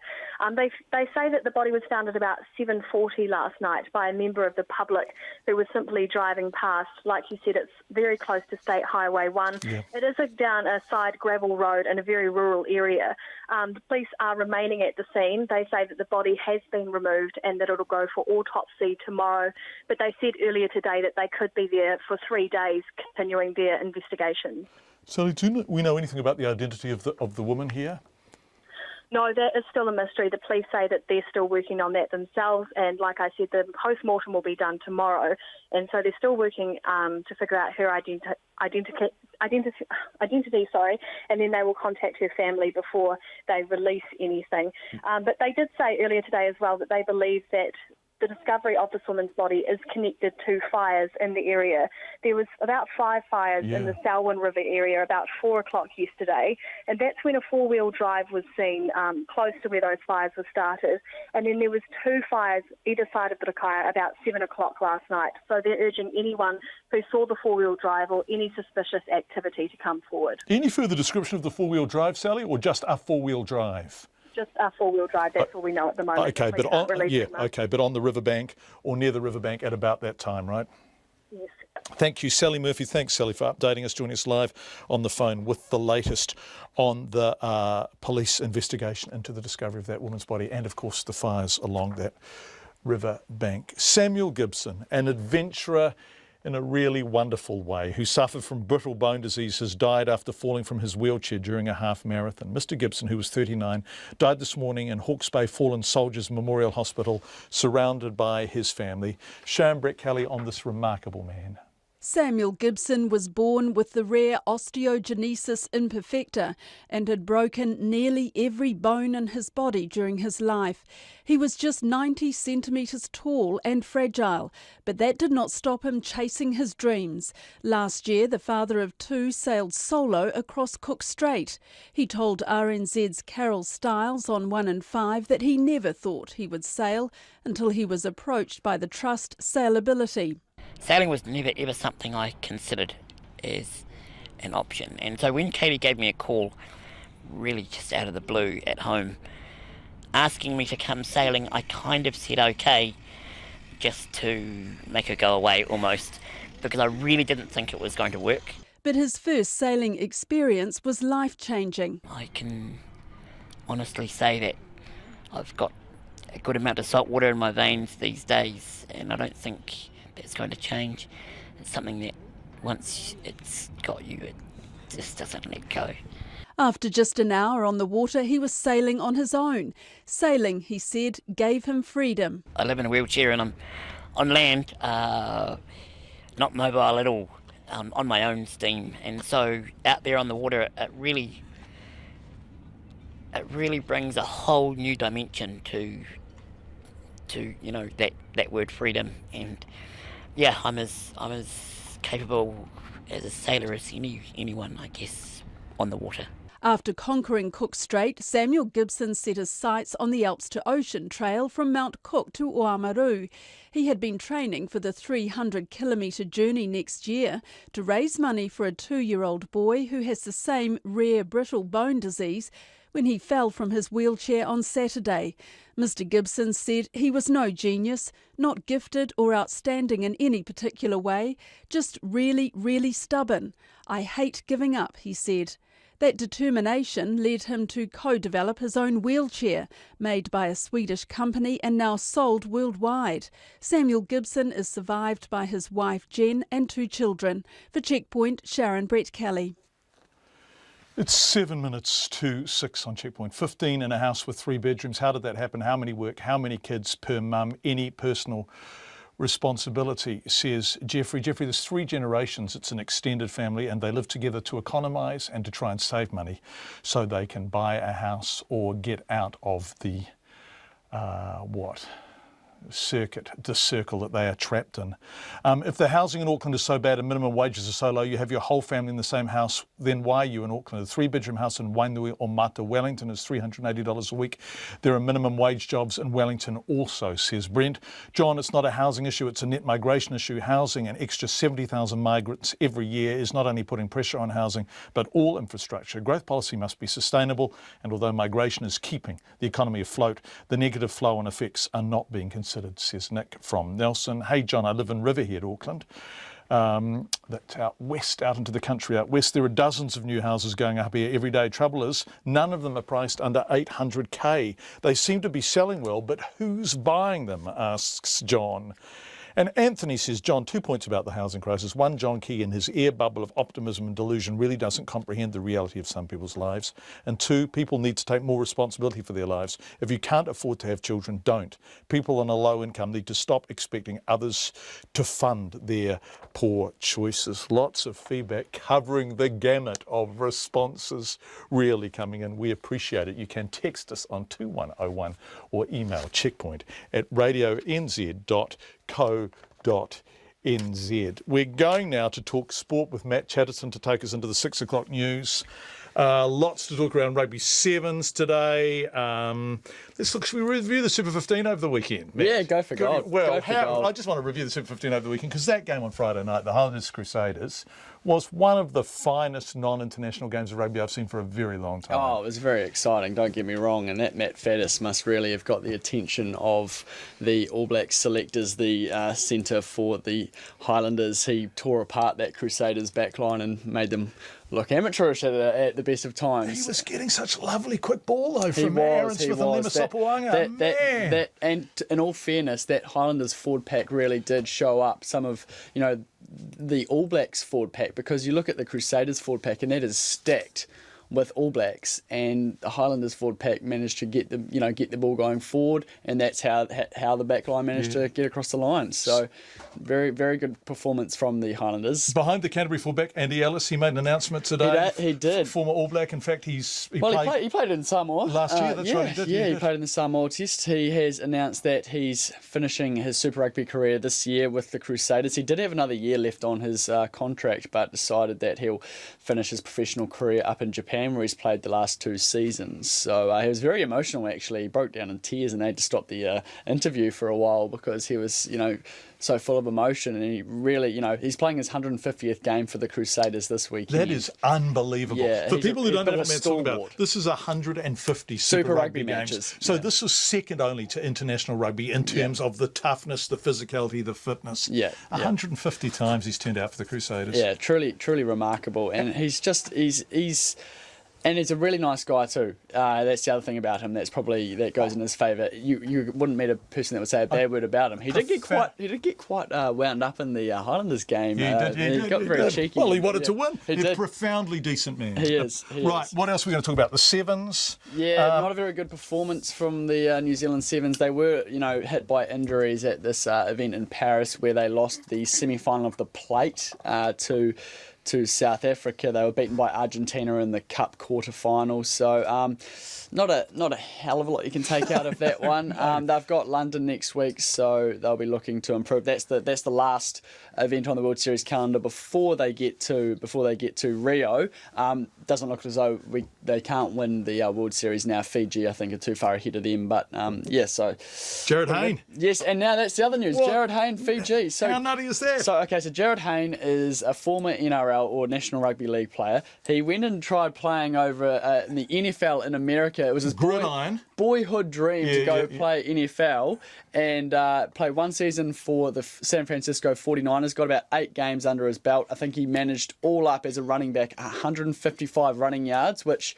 They say that the body was found at about 7:40 last night by a member of the public who was simply driving past. Like you said, it's very close to State Highway 1. Yeah. It is down a side gravel road in a very rural area. The police are remaining at the scene. They say that the body has been removed and that it'll go for autopsy tomorrow. But they said earlier today that they could be there for 3 days continuing their investigations. Sally, do we know anything about the identity of the woman here? No, that is still a mystery. The police say that they're still working on that themselves, and like I said, the post-mortem will be done tomorrow, and so they're still working to figure out her identity, and then they will contact her family before they release anything. But they did say earlier today as well that they believe that the discovery of this woman's body is connected to fires in the area. There was about 5 fires in the Selwyn River area about 4 o'clock yesterday, and that's when a 4-wheel drive was seen close to where those fires were started. And then there was 2 fires either side of the Rakaia about 7 o'clock last night. So they're urging anyone who saw the 4-wheel drive or any suspicious activity to come forward. Any further description of the 4-wheel drive, Sally, or just a 4-wheel drive? Just a 4-wheel drive, that's all we know at the moment. Okay, but on the riverbank or near the riverbank at about that time, right? Yes. Thank you, Sally Murphy. Thanks, Sally, for updating us, joining us live on the phone with the latest on the police investigation into the discovery of that woman's body and, of course, the fires along that riverbank. Samuel Gibson, an adventurer in a really wonderful way, who suffered from brittle bone disease, has died after falling from his wheelchair during a half marathon. Mr. Gibson, who was 39, died this morning in Hawke's Bay Fallen Soldiers Memorial Hospital, surrounded by his family. Sharon Brett Kelly on this remarkable man. Samuel Gibson was born with the rare osteogenesis imperfecta and had broken nearly every bone in his body during his life. He was just 90 centimetres tall and fragile, but that did not stop him chasing his dreams. Last year, the father of 2 sailed solo across Cook Strait. He told RNZ's Carol Stiles on 1 in 5 that he never thought he would sail until he was approached by the trust Sailability. Sailing was never ever something I considered as an option, and so when Katie gave me a call, really just out of the blue at home, asking me to come sailing, I kind of said okay, just to make her go away almost, because I really didn't think it was going to work. But his first sailing experience was life-changing. I can honestly say that I've got a good amount of salt water in my veins these days, and I don't think it's going to change. It's something that once it's got you, it just doesn't let go. After just an hour on the water, he was sailing on his own. Sailing, he said, gave him freedom. I live in a wheelchair and I'm on land, not mobile at all, on my own steam. And so out there on the water, it really brings a whole new dimension to you know, that word freedom. And yeah, I'm as capable as a sailor as anyone, I guess, on the water. After conquering Cook Strait, Samuel Gibson set his sights on the Alps to Ocean trail from Mount Cook to Oamaru. He had been training for the 300-kilometre journey next year to raise money for a 2-year-old boy who has the same rare brittle bone disease when he fell from his wheelchair on Saturday. Mr. Gibson said he was no genius, not gifted or outstanding in any particular way, just really, really stubborn. I hate giving up, he said. That determination led him to co-develop his own wheelchair, made by a Swedish company and now sold worldwide. Samuel Gibson is survived by his wife Jen and 2 children. For Checkpoint, Sharon Brett Kelly. It's 7 minutes to 6 on Checkpoint. 15 in a house with 3 bedrooms. How did that happen? How many work? How many kids per mum? Any personal responsibility, says Jeffrey. Jeffrey, there's 3 generations. It's an extended family and they live together to economise and to try and save money so they can buy a house or get out of the, circle that they are trapped in. If the housing in Auckland is so bad and minimum wages are so low, you have your whole family in the same house, then why are you in Auckland? A 3-bedroom house in Wainui or Mata, Wellington is $380 a week. There are minimum wage jobs in Wellington also, says Brent. John, it's not a housing issue, it's a net migration issue. Housing an extra 70,000 migrants every year is not only putting pressure on housing, but all infrastructure. Growth policy must be sustainable, and although migration is keeping the economy afloat, the negative flow and effects are not being considered, says Nick from Nelson. Hey John, I live in Riverhead, Auckland. That's out west, out into the country out west. There are dozens of new houses going up here every day. Trouble is, none of them are priced under $800K. They seem to be selling well, but who's buying them, asks John. And Anthony says, John, 2 points about the housing crisis. One, John Key in his air bubble of optimism and delusion really doesn't comprehend the reality of some people's lives. And two, people need to take more responsibility for their lives. If you can't afford to have children, don't. People on a low income need to stop expecting others to fund their poor choices. Lots of feedback covering the gamut of responses really coming in. We appreciate it. You can text us on 2101 or email checkpoint@radionz.co.nz. We're going now to talk sport with Matt Chatterton to take us into the 6 o'clock news. Lots to talk around rugby sevens today. Should we review the Super 15 over the weekend, Matt? Yeah, go for gold. Well, I just want to review the Super 15 over the weekend because that game on Friday night, the Highlanders Crusaders, was one of the finest non-international games of rugby I've seen for a very long time. Oh, it was very exciting, don't get me wrong, and that Matt Faddis must really have got the attention of the All Blacks selectors, the centre for the Highlanders. He tore apart that Crusaders backline and made them look amateurish at the best of times. He was getting such lovely quick ball though from Aaron Smith and Lema Sopoaga. And in all fairness, that Highlanders forward pack really did show up some of, the All Blacks forward pack, because you look at the Crusaders forward pack and that is stacked with All Blacks, and the Highlanders forward pack managed to get the ball going forward, and that's how the back line managed to get across the line. So very, very good performance from the Highlanders. Behind the Canterbury fullback, Andy Ellis, he made an announcement today. He did. Former All Black, in fact, he played in Samoa last year. That's right, he did. Yeah, he played in the Samoa Test. He has announced that he's finishing his Super Rugby career this year with the Crusaders. He did have another year left on his contract, but decided that he'll finish his professional career up in Japan, where he's played the last 2 seasons. So he was very emotional, actually. He broke down in tears and they had to stop the interview for a while because he was, so full of emotion, and he really, he's playing his 150th game for the Crusaders this weekend. That is unbelievable. Yeah, for people who don't know what Matt's talking about, stalwart. This is 150 Super Rugby games. matches. So this is second only to international rugby in terms of the toughness, the physicality, the fitness. 150 times he's turned out for the Crusaders. Yeah, truly, truly remarkable. And he's and he's a really nice guy too. That's the other thing about him. That goes in his favour. You wouldn't meet a person that would say a bad word about him. He did get quite wound up in the Highlanders game. He got very cheeky. Well, he wanted to win. He He's did. a profoundly decent man. He is. Right. What else are we going to talk about? The sevens. Yeah, not a very good performance from the New Zealand Sevens. They were, hit by injuries at this event in Paris, where they lost the semi-final of the Plate to South Africa. They were beaten by Argentina in the Cup quarterfinals. So not a hell of a lot you can take out of that one. They've got London next week, so they'll be looking to improve. That's the last event on the World Series calendar before they get to Rio. Doesn't look as though they can't win the World Series now. Fiji, I think, are too far ahead of them. But so Jared Hayne. Yes, and now that's the other news. What? Jared Hayne, Fiji. So how nutty is that? So Jared Hayne is a former NRL or National Rugby League player. He went and tried playing over in the NFL in America. It was his boyhood dream to go play NFL, and play one season for the San Francisco 49ers. Got about 8 games under his belt. I think he managed all up as a running back 155 running yards, which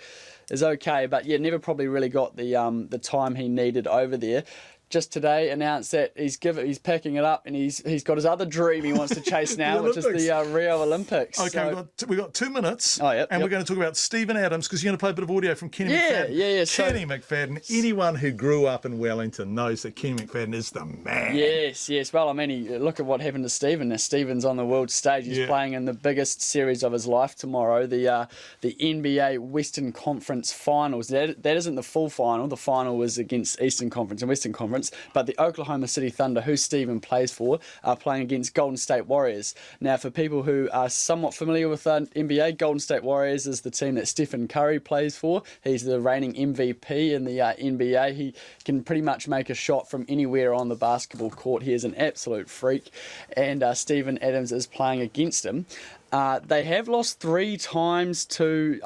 is okay, but never probably really got the time he needed over there. Just today announced that he's packing it up, and he's got his other dream he wants to chase now, which is the Rio Olympics. Okay, so, we've got 2 minutes, and we're going to talk about Stephen Adams, because you're going to play a bit of audio from Kenny McFadden. Kenny McFadden. Anyone who grew up in Wellington knows that Kenny McFadden is the man. Yes. Well, I mean, look at what happened to Stephen. Now, Stephen's on the world stage. He's playing in the biggest series of his life tomorrow, the NBA Western Conference Finals. That isn't the full final. The final was against Eastern Conference and Western Conference. But the Oklahoma City Thunder, who Stephen plays for, are playing against Golden State Warriors. Now, for people who are somewhat familiar with NBA, Golden State Warriors is the team that Stephen Curry plays for. He's the reigning MVP in the NBA. He can pretty much make a shot from anywhere on the basketball court. He is an absolute freak. And Stephen Adams is playing against him. They have lost 3 times to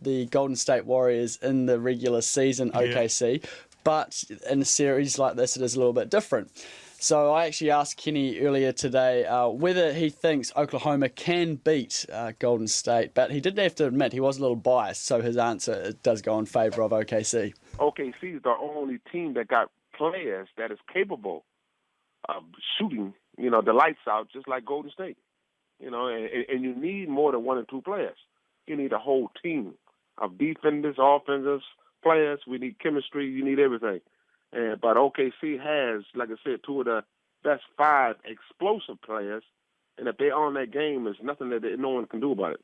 the Golden State Warriors in the regular season, OKC. But in a series like this, it is a little bit different. So I actually asked Kenny earlier today whether he thinks Oklahoma can beat Golden State, but he did have to admit he was a little biased, so his answer does go in favour of OKC. OKC is the only team that got players that is capable of shooting the lights out, just like Golden State. And you need more than 1 or 2 players. You need a whole team of defenders, offenders, players. We need chemistry. You need everything. But OKC has, like I said, 2 of the best 5 explosive players. And if they're on that game, there's nothing that no one can do about it.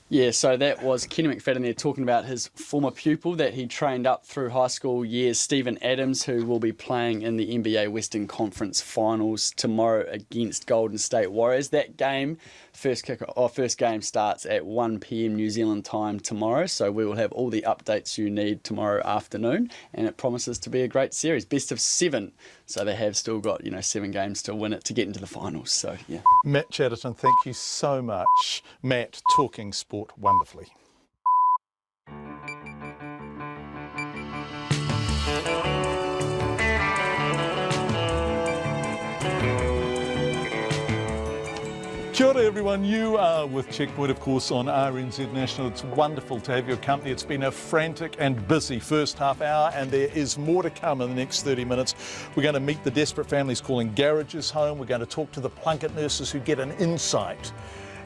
Yeah, so that was Kenny McFadden there talking about his former pupil that he trained up through high school years, Stephen Adams, who will be playing in the NBA Western Conference Finals tomorrow against Golden State Warriors. That game, first game starts at 1 p.m. New Zealand time tomorrow, so we will have all the updates you need tomorrow afternoon, and it promises to be a great series. Best of 7, so they have still got 7 games to win it to get into the finals. So yeah. Matt Chatterton, thank you so much. Matt, talking sport wonderfully. Kia ora everyone, you are with Checkpoint of course on RNZ National. It's wonderful to have your company. It's been a frantic and busy first half hour and there is more to come in the next 30 minutes. We're going to meet the desperate families calling garages home. We're going to talk to the Plunket nurses who get an insight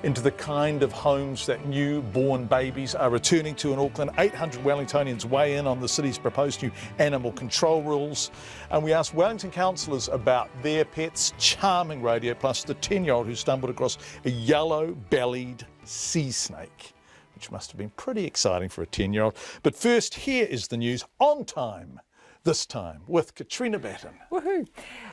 into the kind of homes that newborn babies are returning to in Auckland. 800 Wellingtonians weigh in on the city's proposed new animal control rules. And we asked Wellington councillors about their pets. Charming Radio Plus, the 10-year-old who stumbled across a yellow-bellied sea snake, which must have been pretty exciting for a 10-year-old. But first, here is the news on time. This time with Katrina Batten. Woohoo!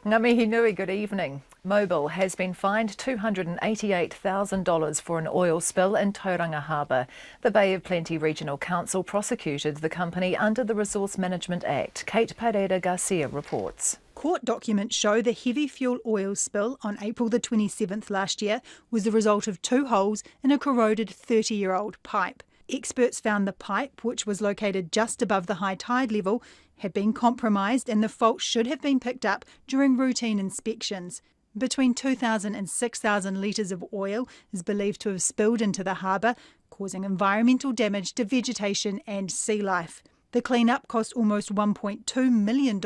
Ngā mihi nui, good evening. Mobil has been fined $288,000 for an oil spill in Tauranga Harbour. The Bay of Plenty Regional Council prosecuted the company under the Resource Management Act. Kate Pereira Garcia reports. Court documents show the heavy fuel oil spill on April the 27th last year was the result of 2 holes in a corroded 30-year-old pipe. Experts found the pipe, which was located just above the high tide level, had been compromised and the fault should have been picked up during routine inspections. Between 2,000 and 6,000 litres of oil is believed to have spilled into the harbour, causing environmental damage to vegetation and sea life. The clean-up cost almost $1.2 million,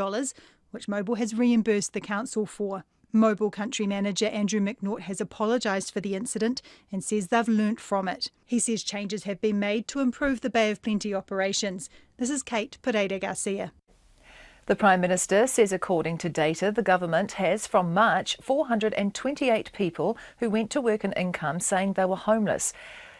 which Mobil has reimbursed the council for. Mobil Country Manager Andrew McNaught has apologised for the incident and says they've learnt from it. He says changes have been made to improve the Bay of Plenty operations. This is Kate Pereira Garcia. The Prime Minister says according to data, the government has from March 428 people who went to work and income saying they were homeless.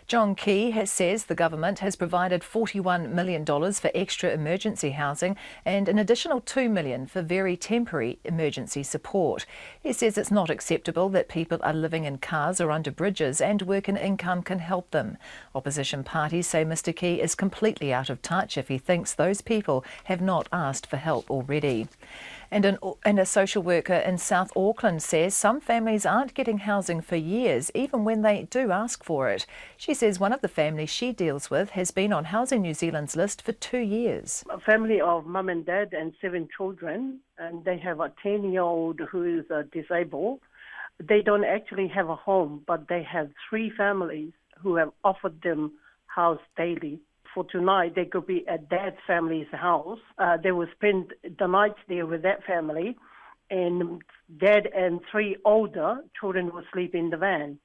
John Campbell says the government has provided $41 million for extra emergency housing and an additional $2 million for very temporary emergency support. He says it's not acceptable that people are living in cars or under bridges and work and income can help them. Opposition parties say Mr Campbell is completely out of touch if he thinks those people have not asked for help already. And a social worker in South Auckland says some families aren't getting housing for years, even when they do ask for it. She says one of the families she deals with has been on Housing New Zealand's list for 2 years. A family of mum and dad and 7 children, and they have a 10-year-old who is disabled. They don't actually have a home, but they have 3 families who have offered them house daily. For tonight, they could be at Dad's family's house. They will spend the nights there with that family, and Dad and 3 older children will sleep in the van.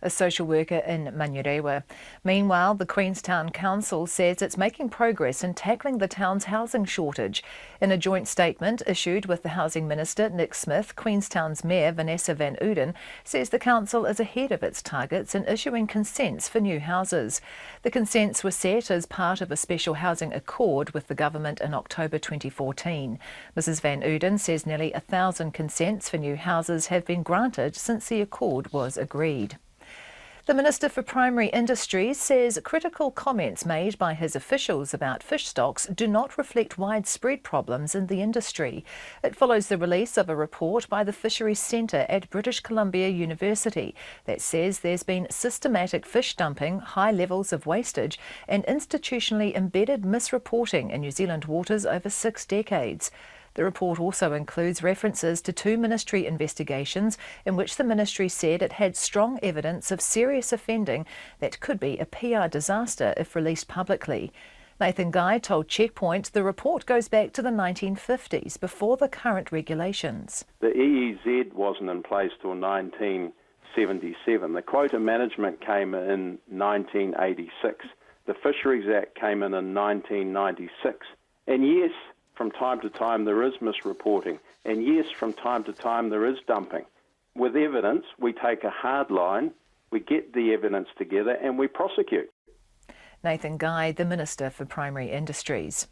A social worker in Manurewa. Meanwhile, the Queenstown Council says it's making progress in tackling the town's housing shortage. In a joint statement issued with the Housing Minister, Nick Smith, Queenstown's Mayor, Vanessa Van Uden, says the council is ahead of its targets in issuing consents for new houses. The consents were set as part of a special housing accord with the government in October 2014. Mrs Van Uden says nearly 1,000 consents for new houses have been granted since the accord was agreed. The Minister for Primary Industries says critical comments made by his officials about fish stocks do not reflect widespread problems in the industry. It follows the release of a report by the Fisheries Centre at British Columbia University that says there's been systematic fish dumping, high levels of wastage and institutionally embedded misreporting in New Zealand waters over 6 decades. The report also includes references to 2 ministry investigations in which the ministry said it had strong evidence of serious offending that could be a PR disaster if released publicly. Nathan Guy told Checkpoint the report goes back to the 1950s, before the current regulations. The EEZ wasn't in place till 1977. The quota management came in 1986. The Fisheries Act came in 1996. And yes, from time to time there is misreporting. And yes, from time to time there is dumping. With evidence, we take a hard line, we get the evidence together and we prosecute. Nathan Guy, the Minister for Primary Industries.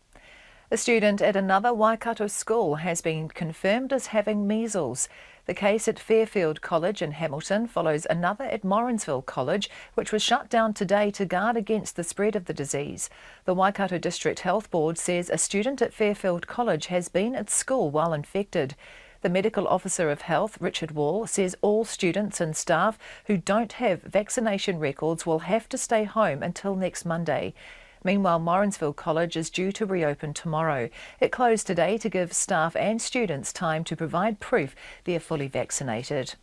A student at another Waikato school has been confirmed as having measles. The case at Fairfield College in Hamilton follows another at Morrinsville College, which was shut down today to guard against the spread of the disease. The Waikato District Health Board says a student at Fairfield College has been at school while infected. The Medical Officer of Health, Richard Wall, says all students and staff who don't have vaccination records will have to stay home until next Monday. Meanwhile, Morrinsville College is due to reopen tomorrow. It closed today to give staff and students time to provide proof they are fully vaccinated.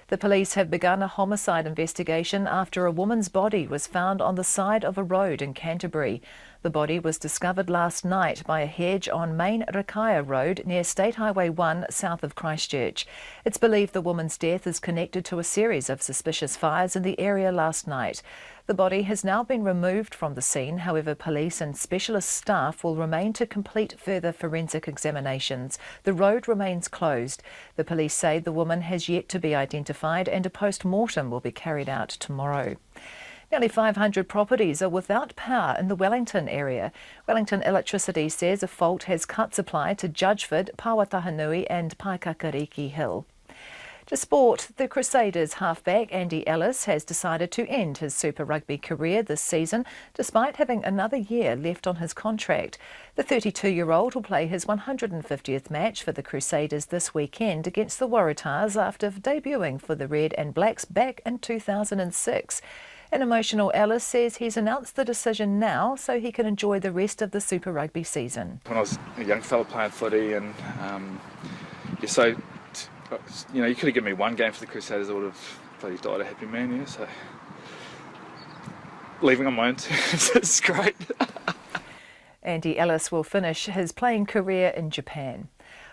The police have begun a homicide investigation after a woman's body was found on the side of a road in Canterbury. The body was discovered last night by a hedge on Main Rakaya Road near State Highway 1 south of Christchurch. It's believed the woman's death is connected to a series of suspicious fires in the area last night. The body has now been removed from the scene. However, police and specialist staff will remain to complete further forensic examinations. The road remains closed. The police say the woman has yet to be identified and a post-mortem will be carried out tomorrow. Nearly 500 properties are without power in the Wellington area. Wellington Electricity says a fault has cut supply to Judgeford, Pawatahanui and Paikakariki Hill. To sport, the Crusaders halfback Andy Ellis has decided to end his Super Rugby career this season, despite having another year left on his contract. The 32-year-old will play his 150th match for the Crusaders this weekend against the Waratahs after debuting for the Red and Blacks back in 2006. An emotional Ellis says he's announced the decision now so he can enjoy the rest of the Super Rugby season. When I was a young fella playing footy and you could have given me one game for the Crusaders, I would have bloody died a happy man, so leaving on my own terms is great. Andy Ellis will finish his playing career in Japan.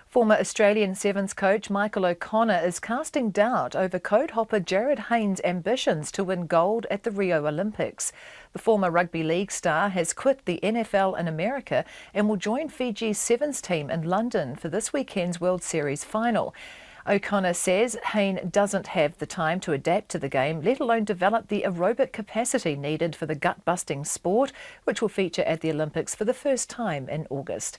Former Australian Sevens coach Michael O'Connor is casting doubt over code hopper Jared Haynes' ambitions to win gold at the Rio Olympics. The former rugby league star has quit the NFL in America and will join Fiji's Sevens team in London for this weekend's World Series final. O'Connor says Hayne doesn't have the time to adapt to the game, let alone develop the aerobic capacity needed for the gut-busting sport, which will feature at the Olympics for the first time in August.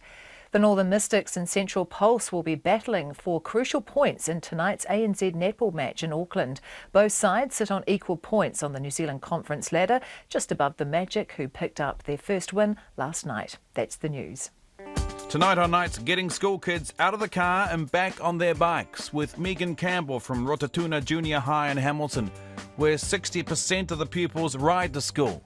The Northern Mystics and Central Pulse will be battling for crucial points in tonight's ANZ netball match in Auckland. Both sides sit on equal points on the New Zealand Conference ladder, just above the Magic, who picked up their first win last night. That's the news. Tonight on Night's getting school kids out of the car and back on their bikes with Megan Campbell from Rotatuna Junior High in Hamilton, where 60% of the pupils ride to school.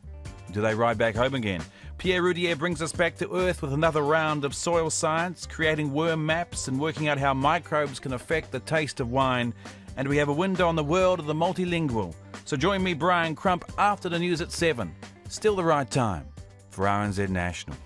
Do they ride back home again? Pierre Roudier brings us back to earth with another round of soil science, creating worm maps and working out how microbes can affect the taste of wine. And we have a window on the world of the multilingual. So join me, Brian Crump, after the news at 7. Still the right time for RNZ National.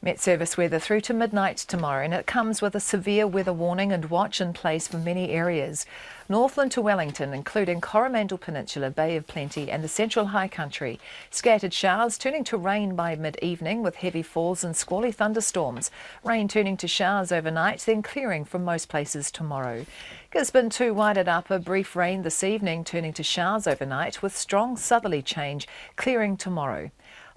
Met Service weather through to midnight tomorrow, and it comes with a severe weather warning and watch in place for many areas. Northland to Wellington, including Coromandel Peninsula, Bay of Plenty and the Central High Country. Scattered showers turning to rain by mid-evening with heavy falls and squally thunderstorms. Rain turning to showers overnight, then clearing from most places tomorrow. Gisborne to Wairarapa, brief rain this evening, turning to showers overnight with strong southerly change, clearing tomorrow.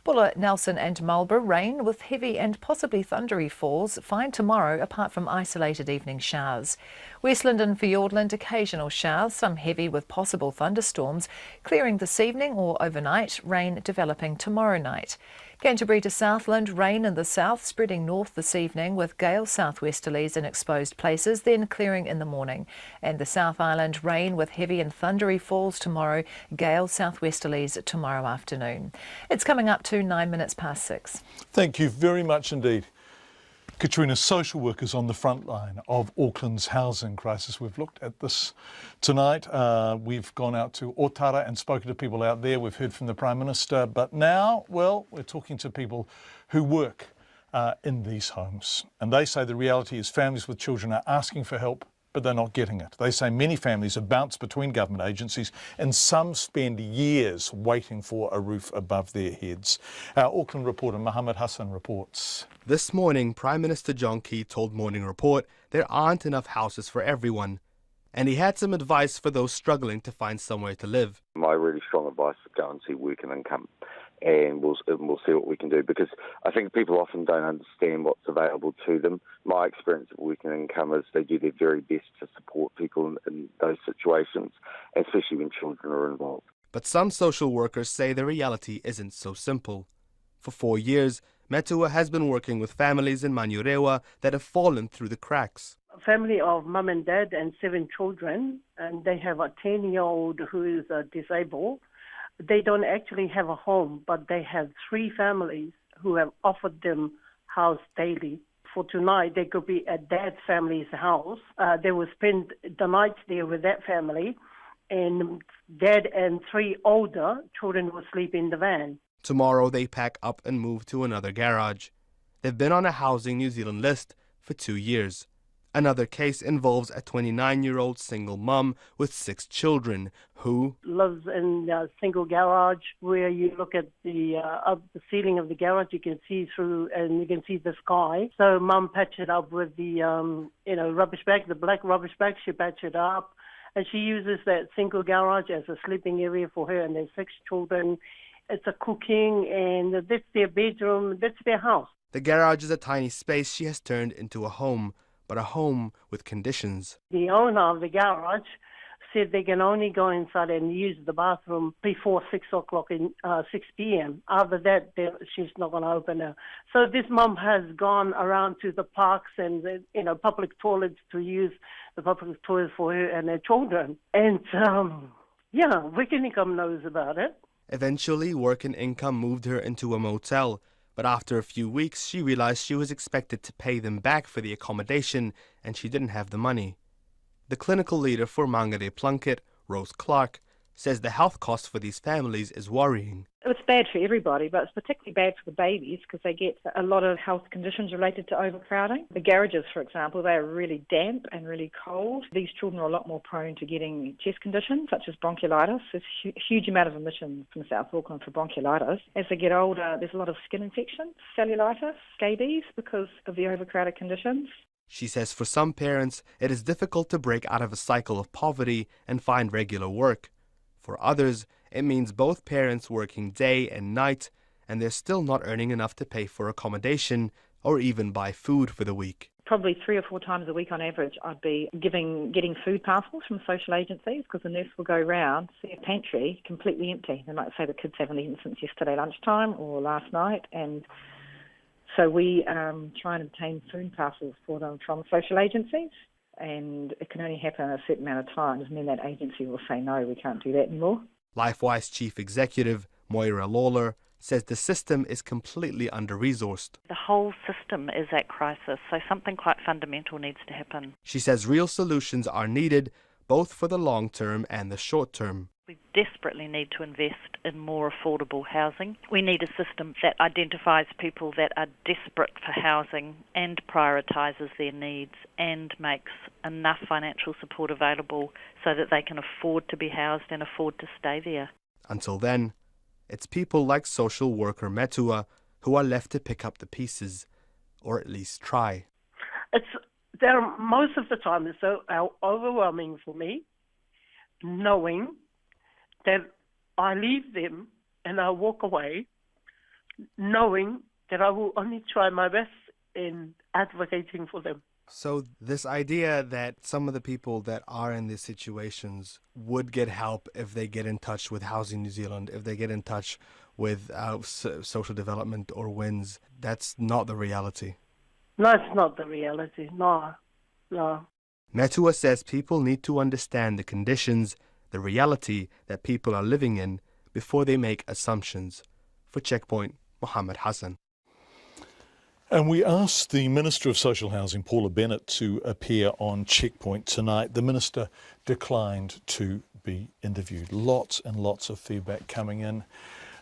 Buller, Nelson and Marlborough, rain with heavy and possibly thundery falls, fine tomorrow apart from isolated evening showers. Westland and Fiordland, occasional showers, some heavy with possible thunderstorms, clearing this evening or overnight, rain developing tomorrow night. Canterbury to Southland, rain in the south, spreading north this evening with gale southwesterlies in exposed places, then clearing in the morning. And the South Island, rain with heavy and thundery falls tomorrow, gale southwesterlies tomorrow afternoon. It's coming up to 9 minutes past 6. Thank you very much indeed. Katrina, social workers on the front line of Auckland's housing crisis. We've looked at this tonight. We've gone out to Otara and spoken to people out there. We've heard from the Prime Minister. But now, well, we're talking to people who work in these homes. And they say the reality is families with children are asking for help, but they're not getting it. They say many families have bounced between government agencies and some spend years waiting for a roof above their heads. Our Auckland reporter Mohammed Hassan reports. This morning, Prime Minister John Campbell told Morning Report there aren't enough houses for everyone. And he had some advice for those struggling to find somewhere to live. My really strong advice is go and see work and income. And we'll see what we can do, because I think people often don't understand what's available to them. My experience of working income is they do their very best to support people in those situations, especially when children are involved. But some social workers say the reality isn't so simple. For 4 years, Metua has been working with families in Manurewa that have fallen through the cracks. A family of mum and dad and 7 children, and they have a 10-year-old who is disabled. They don't actually have a home, but they have 3 families who have offered them house daily. For tonight, they could be at Dad's family's house. They will spend the nights there with that family, and Dad and 3 older children will sleep in the van. Tomorrow, they pack up and move to another garage. They've been on a Housing New Zealand list for 2 years. Another case involves a 29-year-old single mum with 6 children who lives in a single garage where you look at the ceiling of the garage, you can see through and you can see the sky. So mum patched it up with the rubbish bag, the black rubbish bag. She patched it up, and she uses that single garage as a sleeping area for her and their 6 children. It's a cooking, and that's their bedroom, that's their house. The garage is a tiny space she has turned into a home, but a home with conditions. The owner of the garage said they can only go inside and use the bathroom before 6 p.m. After that, she's not going to open it. So this mum has gone around to the parks and public toilets to use the public toilets for her and her children. And Work and Income knows about it. Eventually, Work and Income moved her into a motel. But after a few weeks, she realized she was expected to pay them back for the accommodation, and she didn't have the money. The clinical leader for Mangere Plunkett, Rose Clark, says the health cost for these families is worrying. It's bad for everybody, but it's particularly bad for the babies because they get a lot of health conditions related to overcrowding. The garages, for example, they are really damp and really cold. These children are a lot more prone to getting chest conditions such as bronchiolitis. There's a huge amount of admissions from South Auckland for bronchiolitis. As they get older, there's a lot of skin infections, cellulitis, scabies because of the overcrowded conditions. She says for some parents, it is difficult to break out of a cycle of poverty and find regular work. For others, it means both parents working day and night, and they're still not earning enough to pay for accommodation or even buy food for the week. Probably 3 or 4 times a week on average, I'd be getting food parcels from social agencies because the nurse will go round, see a pantry completely empty. They might say the kids haven't eaten since yesterday lunchtime or last night, and so we try and obtain food parcels for them from social agencies. And it can only happen a certain amount of times, and then that agency will say, no, we can't do that anymore. LifeWise Chief Executive Moira Lawler says the system is completely under-resourced. The whole system is at crisis, so something quite fundamental needs to happen. She says real solutions are needed, both for the long term and the short term. We desperately need to invest in more affordable housing. We need a system that identifies people that are desperate for housing and prioritises their needs and makes enough financial support available so that they can afford to be housed and afford to stay there. Until then, it's people like social worker Metua who are left to pick up the pieces, or at least try. Most of the time it's so overwhelming for me, knowing that I leave them and I walk away, knowing that I will only try my best in advocating for them. So this idea that some of the people that are in these situations would get help if they get in touch with Housing New Zealand, if they get in touch with social development or WINS, that's not the reality. No, it's not the reality. No. Metua says people need to understand the conditions, the reality that people are living in before they make assumptions. For Checkpoint, Mohammed Hassan. And we asked the Minister of Social Housing, Paula Bennett, to appear on Checkpoint tonight. The Minister declined to be interviewed. Lots and lots of feedback coming in.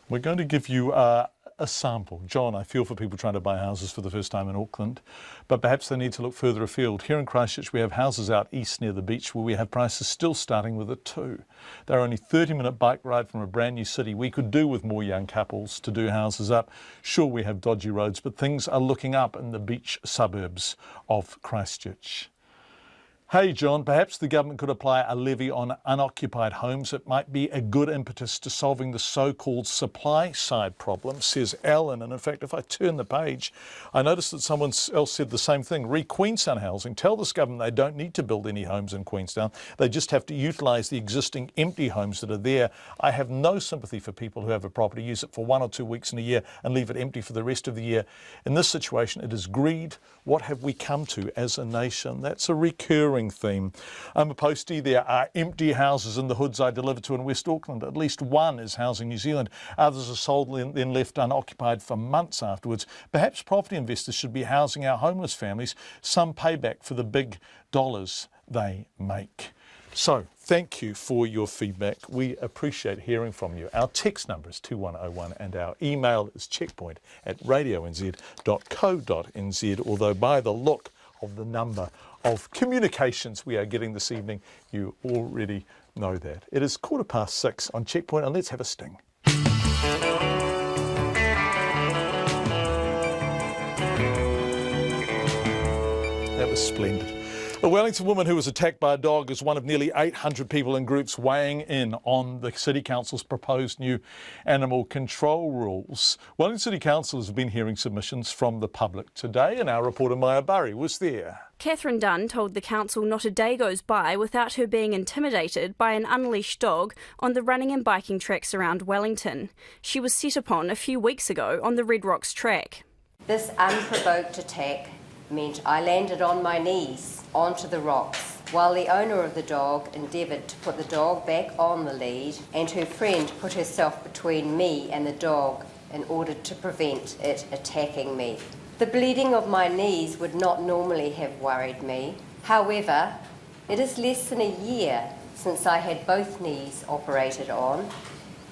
We're going to give you a sample. John, I feel for people trying to buy houses for the first time in Auckland, but perhaps they need to look further afield. Here in Christchurch, we have houses out east near the beach where we have prices still starting with a 2. They're only 30-minute bike ride from a brand new city. We could do with more young couples to do houses up. Sure, we have dodgy roads, but things are looking up in the beach suburbs of Christchurch. Hey John, perhaps the government could apply a levy on unoccupied homes. It might be a good impetus to solving the so-called supply side problem, says Alan. And in fact, if I turn the page, I noticed that someone else said the same thing. Re Queenstown Housing, tell this government they don't need to build any homes in Queenstown. They just have to utilise the existing empty homes that are there. I have no sympathy for people who have a property, use it for 1 or 2 weeks in a year and leave it empty for the rest of the year. In this situation, it is greed. What have we come to as a nation? That's a recurring theme. I'm a postie. There are empty houses in the hoods I deliver to in West Auckland. At least one is Housing New Zealand. Others are sold and then left unoccupied for months afterwards. Perhaps property investors should be housing our homeless families, some payback for the big dollars they make. So, thank you for your feedback. We appreciate hearing from you. Our text number is 2101 and our email is checkpoint@radionz.co.nz, although by the look of the number of communications we are getting this evening, you already know that. It is 6:15 on Checkpoint, and let's have a sting. That was splendid. A Wellington woman who was attacked by a dog is one of nearly 800 people and groups weighing in on the City Council's proposed new animal control rules. Wellington City Council has been hearing submissions from the public today, and our reporter Maya Burry was there. Catherine Dunn told the council not a day goes by without her being intimidated by an unleashed dog on the running and biking tracks around Wellington. She was set upon a few weeks ago on the Red Rocks track. This unprovoked attack meant I landed on my knees onto the rocks while the owner of the dog endeavoured to put the dog back on the lead, and her friend put herself between me and the dog in order to prevent it attacking me. The bleeding of my knees would not normally have worried me. However, it is less than a year since I had both knees operated on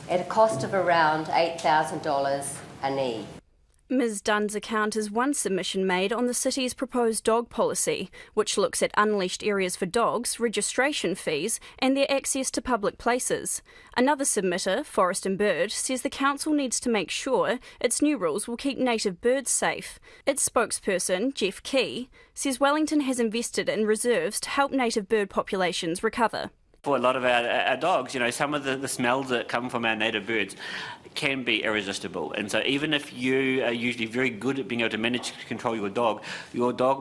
at a cost of around $8,000 a knee. Ms Dunn's account is one submission made on the city's proposed dog policy, which looks at unleashed areas for dogs, registration fees and their access to public places. Another submitter, Forest and Bird, says the council needs to make sure its new rules will keep native birds safe. Its spokesperson, Jeff Key, says Wellington has invested in reserves to help native bird populations recover. For a lot of our dogs, some of the smells that come from our native birds can be irresistible. And so even if you are usually very good at being able to manage to control your dog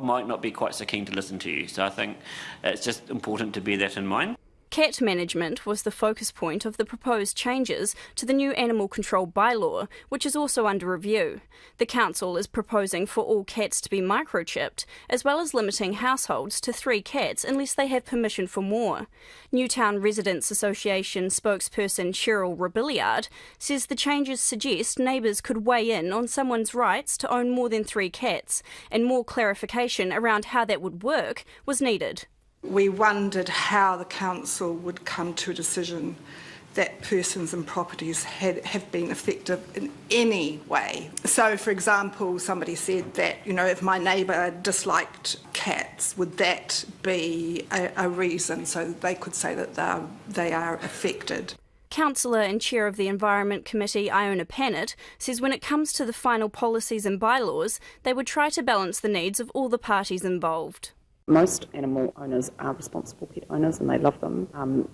might not be quite so keen to listen to you. So I think it's just important to bear that in mind. Cat management was the focus point of the proposed changes to the new animal control bylaw, which is also under review. The council is proposing for all cats to be microchipped, as well as limiting households to 3 cats unless they have permission for more. Newtown Residents Association spokesperson Cheryl Robilliard says the changes suggest neighbours could weigh in on someone's rights to own more than 3 cats, and more clarification around how that would work was needed. We wondered how the council would come to a decision that persons and properties have been affected in any way. So, for example, somebody said that, if my neighbour disliked cats, would that be a reason so they could say that they are affected? Councillor and Chair of the Environment Committee, Iona Pannett, says when it comes to the final policies and bylaws, they would try to balance the needs of all the parties involved. Most animal owners are responsible pet owners and they love them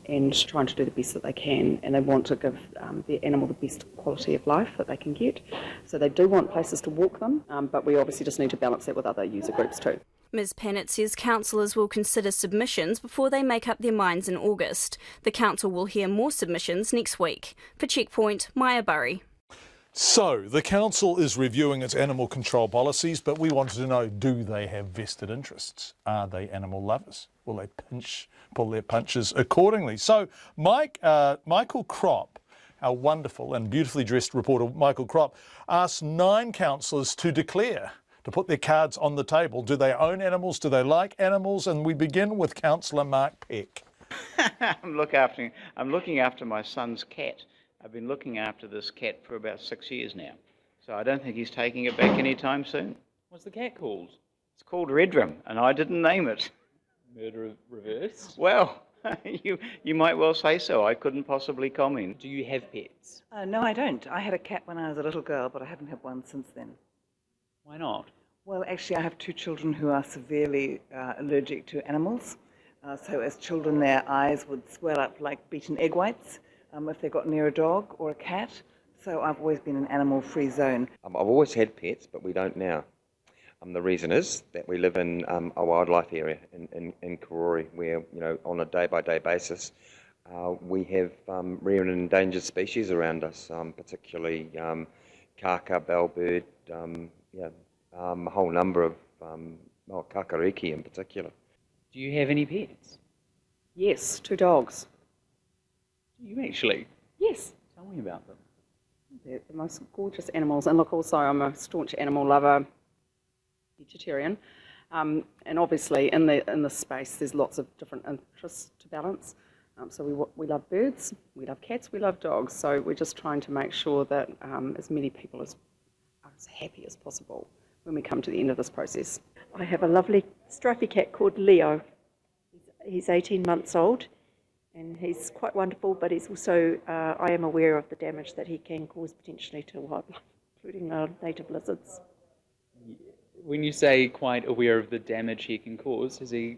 and trying to do the best that they can, and they want to give their animal the best quality of life that they can get. So they do want places to walk them, but we obviously just need to balance that with other user groups too. Ms Pannett says councillors will consider submissions before they make up their minds in August. The council will hear more submissions next week. For Checkpoint, Maya Burry. So, the council is reviewing its animal control policies, but we wanted to know, do they have vested interests? Are they animal lovers? Will they pull their punches accordingly? So, Michael Kropp, our wonderful and beautifully dressed reporter Michael Kropp, asked 9 councillors to declare to put their cards on the table. Do they own animals? Do they like animals? And we begin with Councillor Mark Peck. I'm looking after my son's cat. I've been looking after this cat for about 6 years now, so I don't think he's taking it back anytime soon. What's the cat called? It's called Redrum, and I didn't name it. Murder reversed? Well, you might well say so. I couldn't possibly comment. Do you have pets? No, I don't. I had a cat when I was a little girl, but I haven't had one since then. Why not? Well, actually, I have 2 children who are severely allergic to animals. So as children, their eyes would swell up like beaten egg whites if they got near a dog or a cat. So I've always been an animal-free zone. I've always had pets, but we don't now. The reason is that we live in a wildlife area in Karori, where, you know, on a day-by-day basis, we have rare and endangered species around us, particularly kaka, bellbird, a whole number of kakariki in particular. Do you have any pets? Yes, 2 dogs. Do you actually? Yes. Tell me about them. They're the most gorgeous animals. And look, also I'm a staunch animal lover, vegetarian. And obviously in the space there's lots of different interests to balance. So we love birds, we love cats, we love dogs. So we're just trying to make sure that as many people are as happy as possible when we come to the end of this process. I have a lovely stripy cat called Leo. He's 18 months old and he's quite wonderful, but he's also, I am aware of the damage that he can cause potentially to wildlife, including native lizards. When you say quite aware of the damage he can cause, has he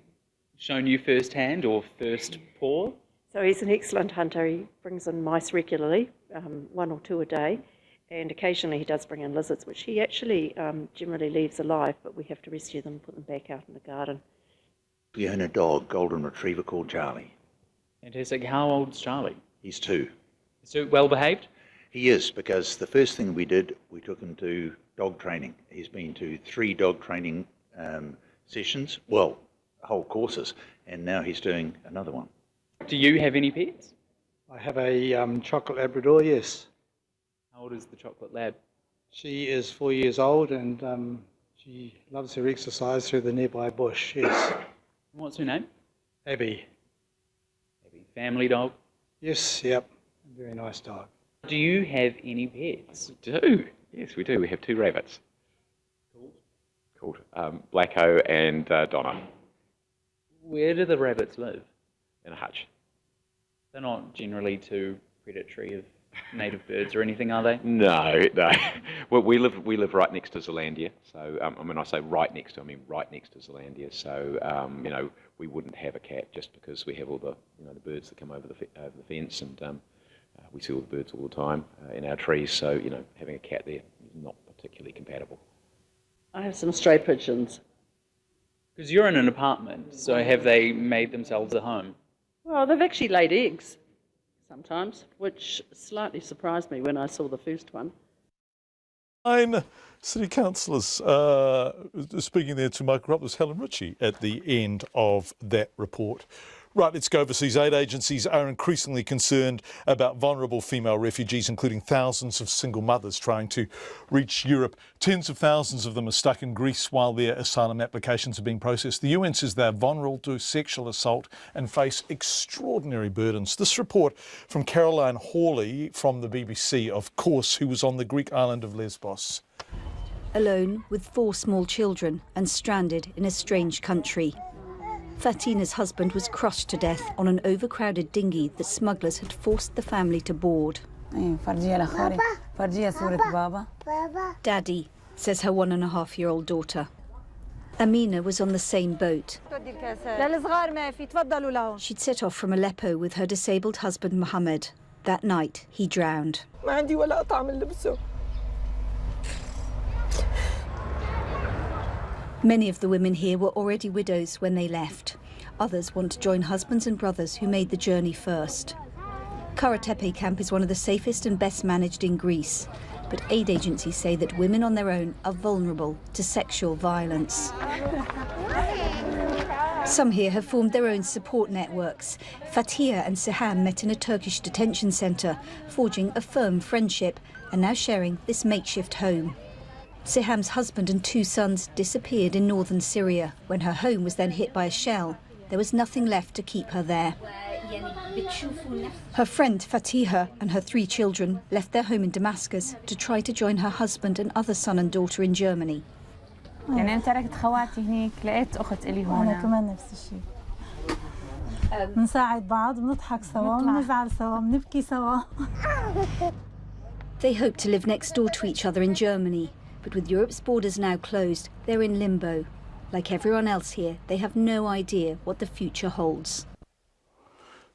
shown you firsthand or first paw? So he's an excellent hunter. He brings in mice regularly, 1 or 2 a day. And occasionally he does bring in lizards, which he actually generally leaves alive, but we have to rescue them and put them back out in the garden. We own a dog, golden retriever called Charlie. Fantastic. How old's Charlie? He's 2. So well behaved? He is, because the first thing we did, we took him to dog training. He's been to 3 dog training sessions, well, whole courses, and now he's doing another one. Do you have any pets? I have a chocolate Labrador, yes. How old is the chocolate lab? She is 4 years old and she loves her exercise through the nearby bush, yes. What's her name? Abby. Abby. Family dog? Yes, yep. A very nice dog. Do you have any pets? We do. Yes, we do. We have 2 rabbits. Called Blacko and Donna. Where do the rabbits live? In a hutch. They're not generally too predatory of native birds or anything, are they? No. Well, we live right next to Zealandia. So, when I say right next to, I mean right next to Zealandia. So, we wouldn't have a cat just because we have all the, the birds that come over the fence, and we see all the birds all the time in our trees. So, having a cat there is not particularly compatible. I have some stray pigeons. Because you're in an apartment, so have they made themselves a home? Well, they've actually laid eggs sometimes, which slightly surprised me when I saw the first one. 9 city councillors speaking there to Michael Rupp. There's Helen Ritchie at the end of that report. Right, let's go overseas. Aid agencies are increasingly concerned about vulnerable female refugees, including thousands of single mothers trying to reach Europe. Tens of thousands of them are stuck in Greece while their asylum applications are being processed. The UN says they're vulnerable to sexual assault and face extraordinary burdens. This report from Caroline Hawley from the BBC, of course, who was on the Greek island of Lesbos. Alone with 4 small children and stranded in a strange country. Fatina's husband was crushed to death on an overcrowded dinghy that smugglers had forced the family to board. Daddy, says her 1.5-year-old daughter. Amina was on the same boat. She'd set off from Aleppo with her disabled husband Mohammed. That night, he drowned. Many of the women here were already widows when they left. Others want to join husbands and brothers who made the journey first. Karatepe camp is one of the safest and best managed in Greece, but aid agencies say that women on their own are vulnerable to sexual violence. Some here have formed their own support networks. Fatia and Siham met in a Turkish detention centre, forging a firm friendship and now sharing this makeshift home. Siham's husband and 2 sons disappeared in northern Syria. When her home was then hit by a shell, there was nothing left to keep her there. Her friend Fatiha and her 3 children left their home in Damascus to try to join her husband and other son and daughter in Germany. يعني أنا تركت خواتي هنيك لقيت أخت إلي هون. أنا كمان نفس الشيء. بنساعد بعض بنضحك سوا بنزعل سوا بنبكي سوا. They hope to live next door to each other in Germany, but with Europe's borders now closed, they're in limbo. Like everyone else here, they have no idea what the future holds.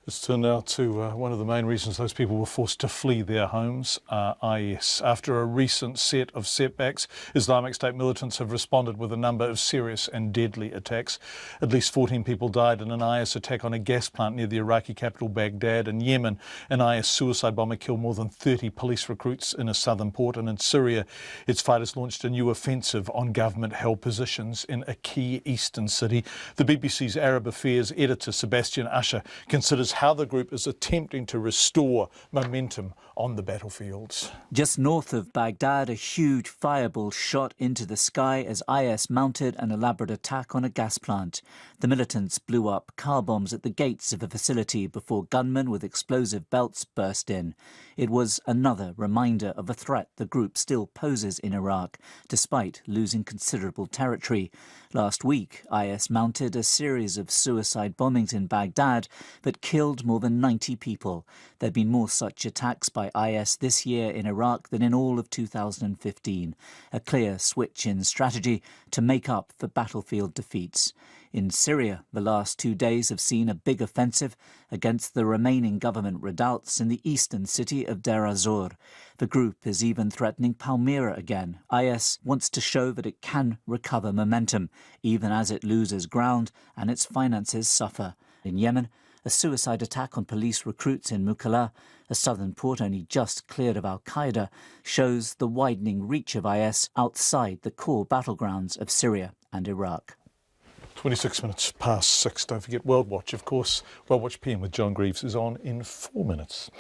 Let's turn now to one of the main reasons those people were forced to flee their homes, IS. After a recent set of setbacks, Islamic State militants have responded with a number of serious and deadly attacks. At least 14 people died in an IS attack on a gas plant near the Iraqi capital Baghdad. In Yemen, an IS suicide bomber killed more than 30 police recruits in a southern port. And in Syria, its fighters launched a new offensive on government-held positions in a key eastern city. The BBC's Arab Affairs editor, Sebastian Usher, considers how the group is attempting to restore momentum on the battlefields. Just north of Baghdad, a huge fireball shot into the sky as IS mounted an elaborate attack on a gas plant. The militants blew up car bombs at the gates of the facility before gunmen with explosive belts burst in. It was another reminder of a threat the group still poses in Iraq, despite losing considerable territory. Last week, IS mounted a series of suicide bombings in Baghdad that killed more than 90 people. There have been more such attacks by IS this year in Iraq than in all of 2015, a clear switch in strategy to make up for battlefield defeats. In Syria, the last 2 days have seen a big offensive against the remaining government redoubts in the eastern city of Deir ez-Zor. The group is even threatening Palmyra again. IS wants to show that it can recover momentum, even as it loses ground and its finances suffer. In Yemen, a suicide attack on police recruits in Mukalla, a southern port only just cleared of al-Qaeda, shows the widening reach of IS outside the core battlegrounds of Syria and Iraq. 26 minutes past 6. Don't forget World Watch, of course. World Watch PM with John Greaves is on in 4 minutes.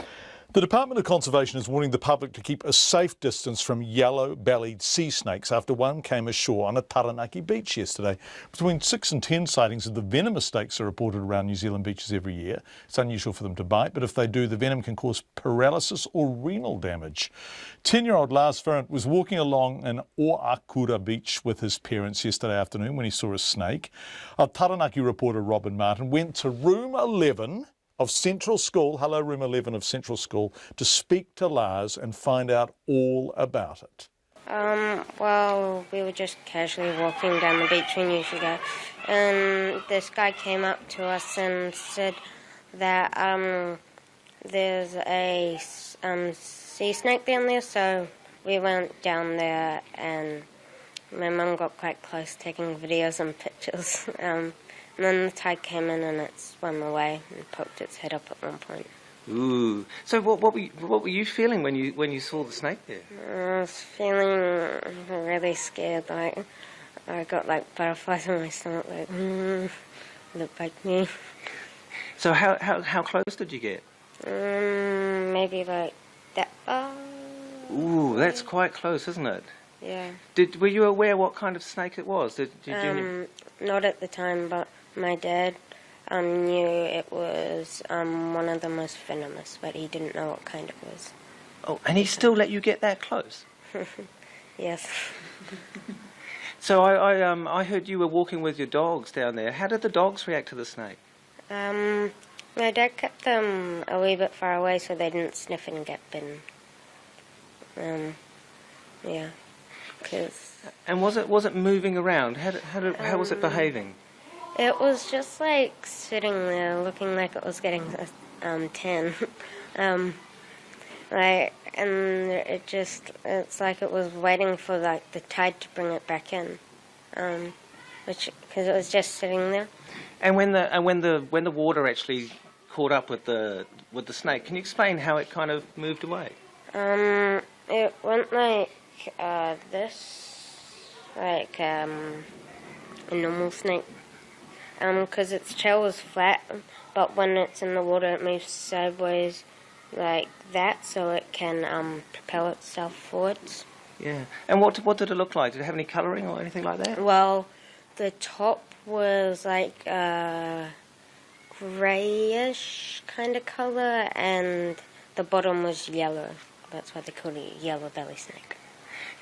The Department of Conservation is warning the public to keep a safe distance from yellow-bellied sea snakes after one came ashore on a Taranaki beach yesterday. Between 6 and 10 sightings of the venomous snakes are reported around New Zealand beaches every year. It's unusual for them to bite, but if they do, the venom can cause paralysis or renal damage. 10-year-old Lars Ferrant was walking along an Oakura beach with his parents yesterday afternoon when he saw a snake. Our Taranaki reporter Robin Martin went to room 11 of Central School, hello room 11 of Central School, to speak to Lars and find out all about it. Well, we were just casually walking down the beach we usually go, and this guy came up to us and said that there's a sea snake down there, so we went down there and my mum got quite close taking videos and pictures. And then the tide came in and it swam away and poked its head up at one point. Ooh! So what were you feeling when you saw the snake there? I was feeling really scared. Like I got like butterflies in my stomach. Like look like me. So how close did you get? Maybe like that far. Ooh, that's quite close, isn't it? Yeah. Were you aware what kind of snake it was? Did you Not at the time, but my dad knew it was one of the most venomous, but he didn't know what kind it was. Oh, and he still let you get that close? Yes. So I heard you were walking with your dogs down there. How did the dogs react to the snake? My dad kept them a wee bit far away so they didn't sniff and get bitten. Yeah. And was it moving around? How was it behaving? It was just like sitting there, looking like it was getting a 10. It's like it was waiting for like the tide to bring it back in, because it was just sitting there. And when the water actually caught up with the snake, can you explain how it kind of moved away? It went like this, like a normal snake, because its tail was flat, but when it's in the water it moves sideways like that so it can propel itself forwards. Yeah. And what did it look like? Did it have any colouring or anything like that? Well, the top was like greyish kind of colour, and the bottom was yellow. That's why they call it yellow belly snake.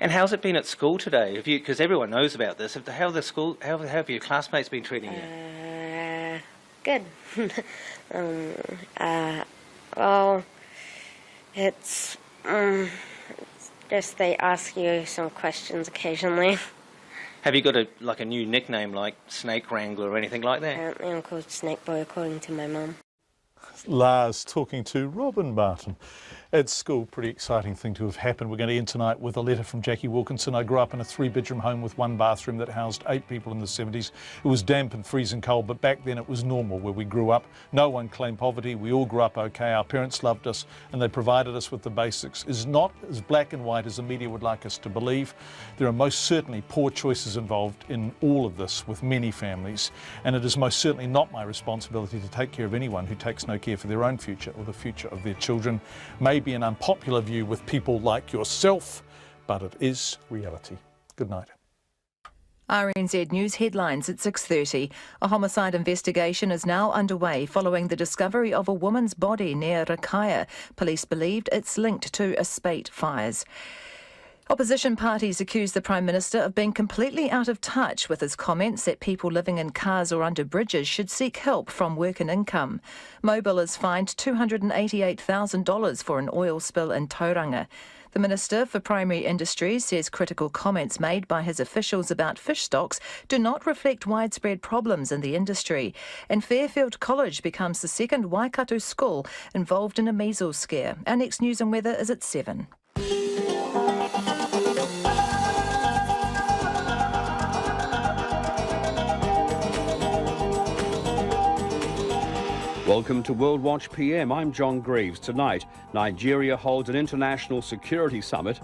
And how's it been at school today? Because everyone knows about this. How have your classmates been treating you? Good. Well, it's just they ask you some questions occasionally. Have you got a new nickname like Snake Wrangler or anything like that? Apparently I'm called Snake Boy according to my mum. Lars talking to Robin Barton. At school, pretty exciting thing to have happened. We're going to end tonight with a letter from Jackie Wilkinson. I grew up in a 3-bedroom home with 1 bathroom that housed 8 people in the 70s. It was damp and freezing cold, but back then it was normal where we grew up. No one claimed poverty. We all grew up okay. Our parents loved us and they provided us with the basics. It's not as black and white as the media would like us to believe. There are most certainly poor choices involved in all of this with many families, and it is most certainly not my responsibility to take care of anyone who takes no care for their own future or the future of their children. Maybe an unpopular view with people like yourself, but it is reality. Good night. RNZ News headlines at 6:30. A homicide investigation is now underway following the discovery of a woman's body near Rakaya. Police believed it's linked to estate fires. Opposition parties accuse the Prime Minister of being completely out of touch with his comments that people living in cars or under bridges should seek help from work and income. Mobil is fined $288,000 for an oil spill in Tauranga. The Minister for Primary Industries says critical comments made by his officials about fish stocks do not reflect widespread problems in the industry. And Fairfield College becomes the second Waikato school involved in a measles scare. Our next news and weather is at 7. Welcome to World Watch PM. I'm John Greaves. Tonight, Nigeria holds an international security summit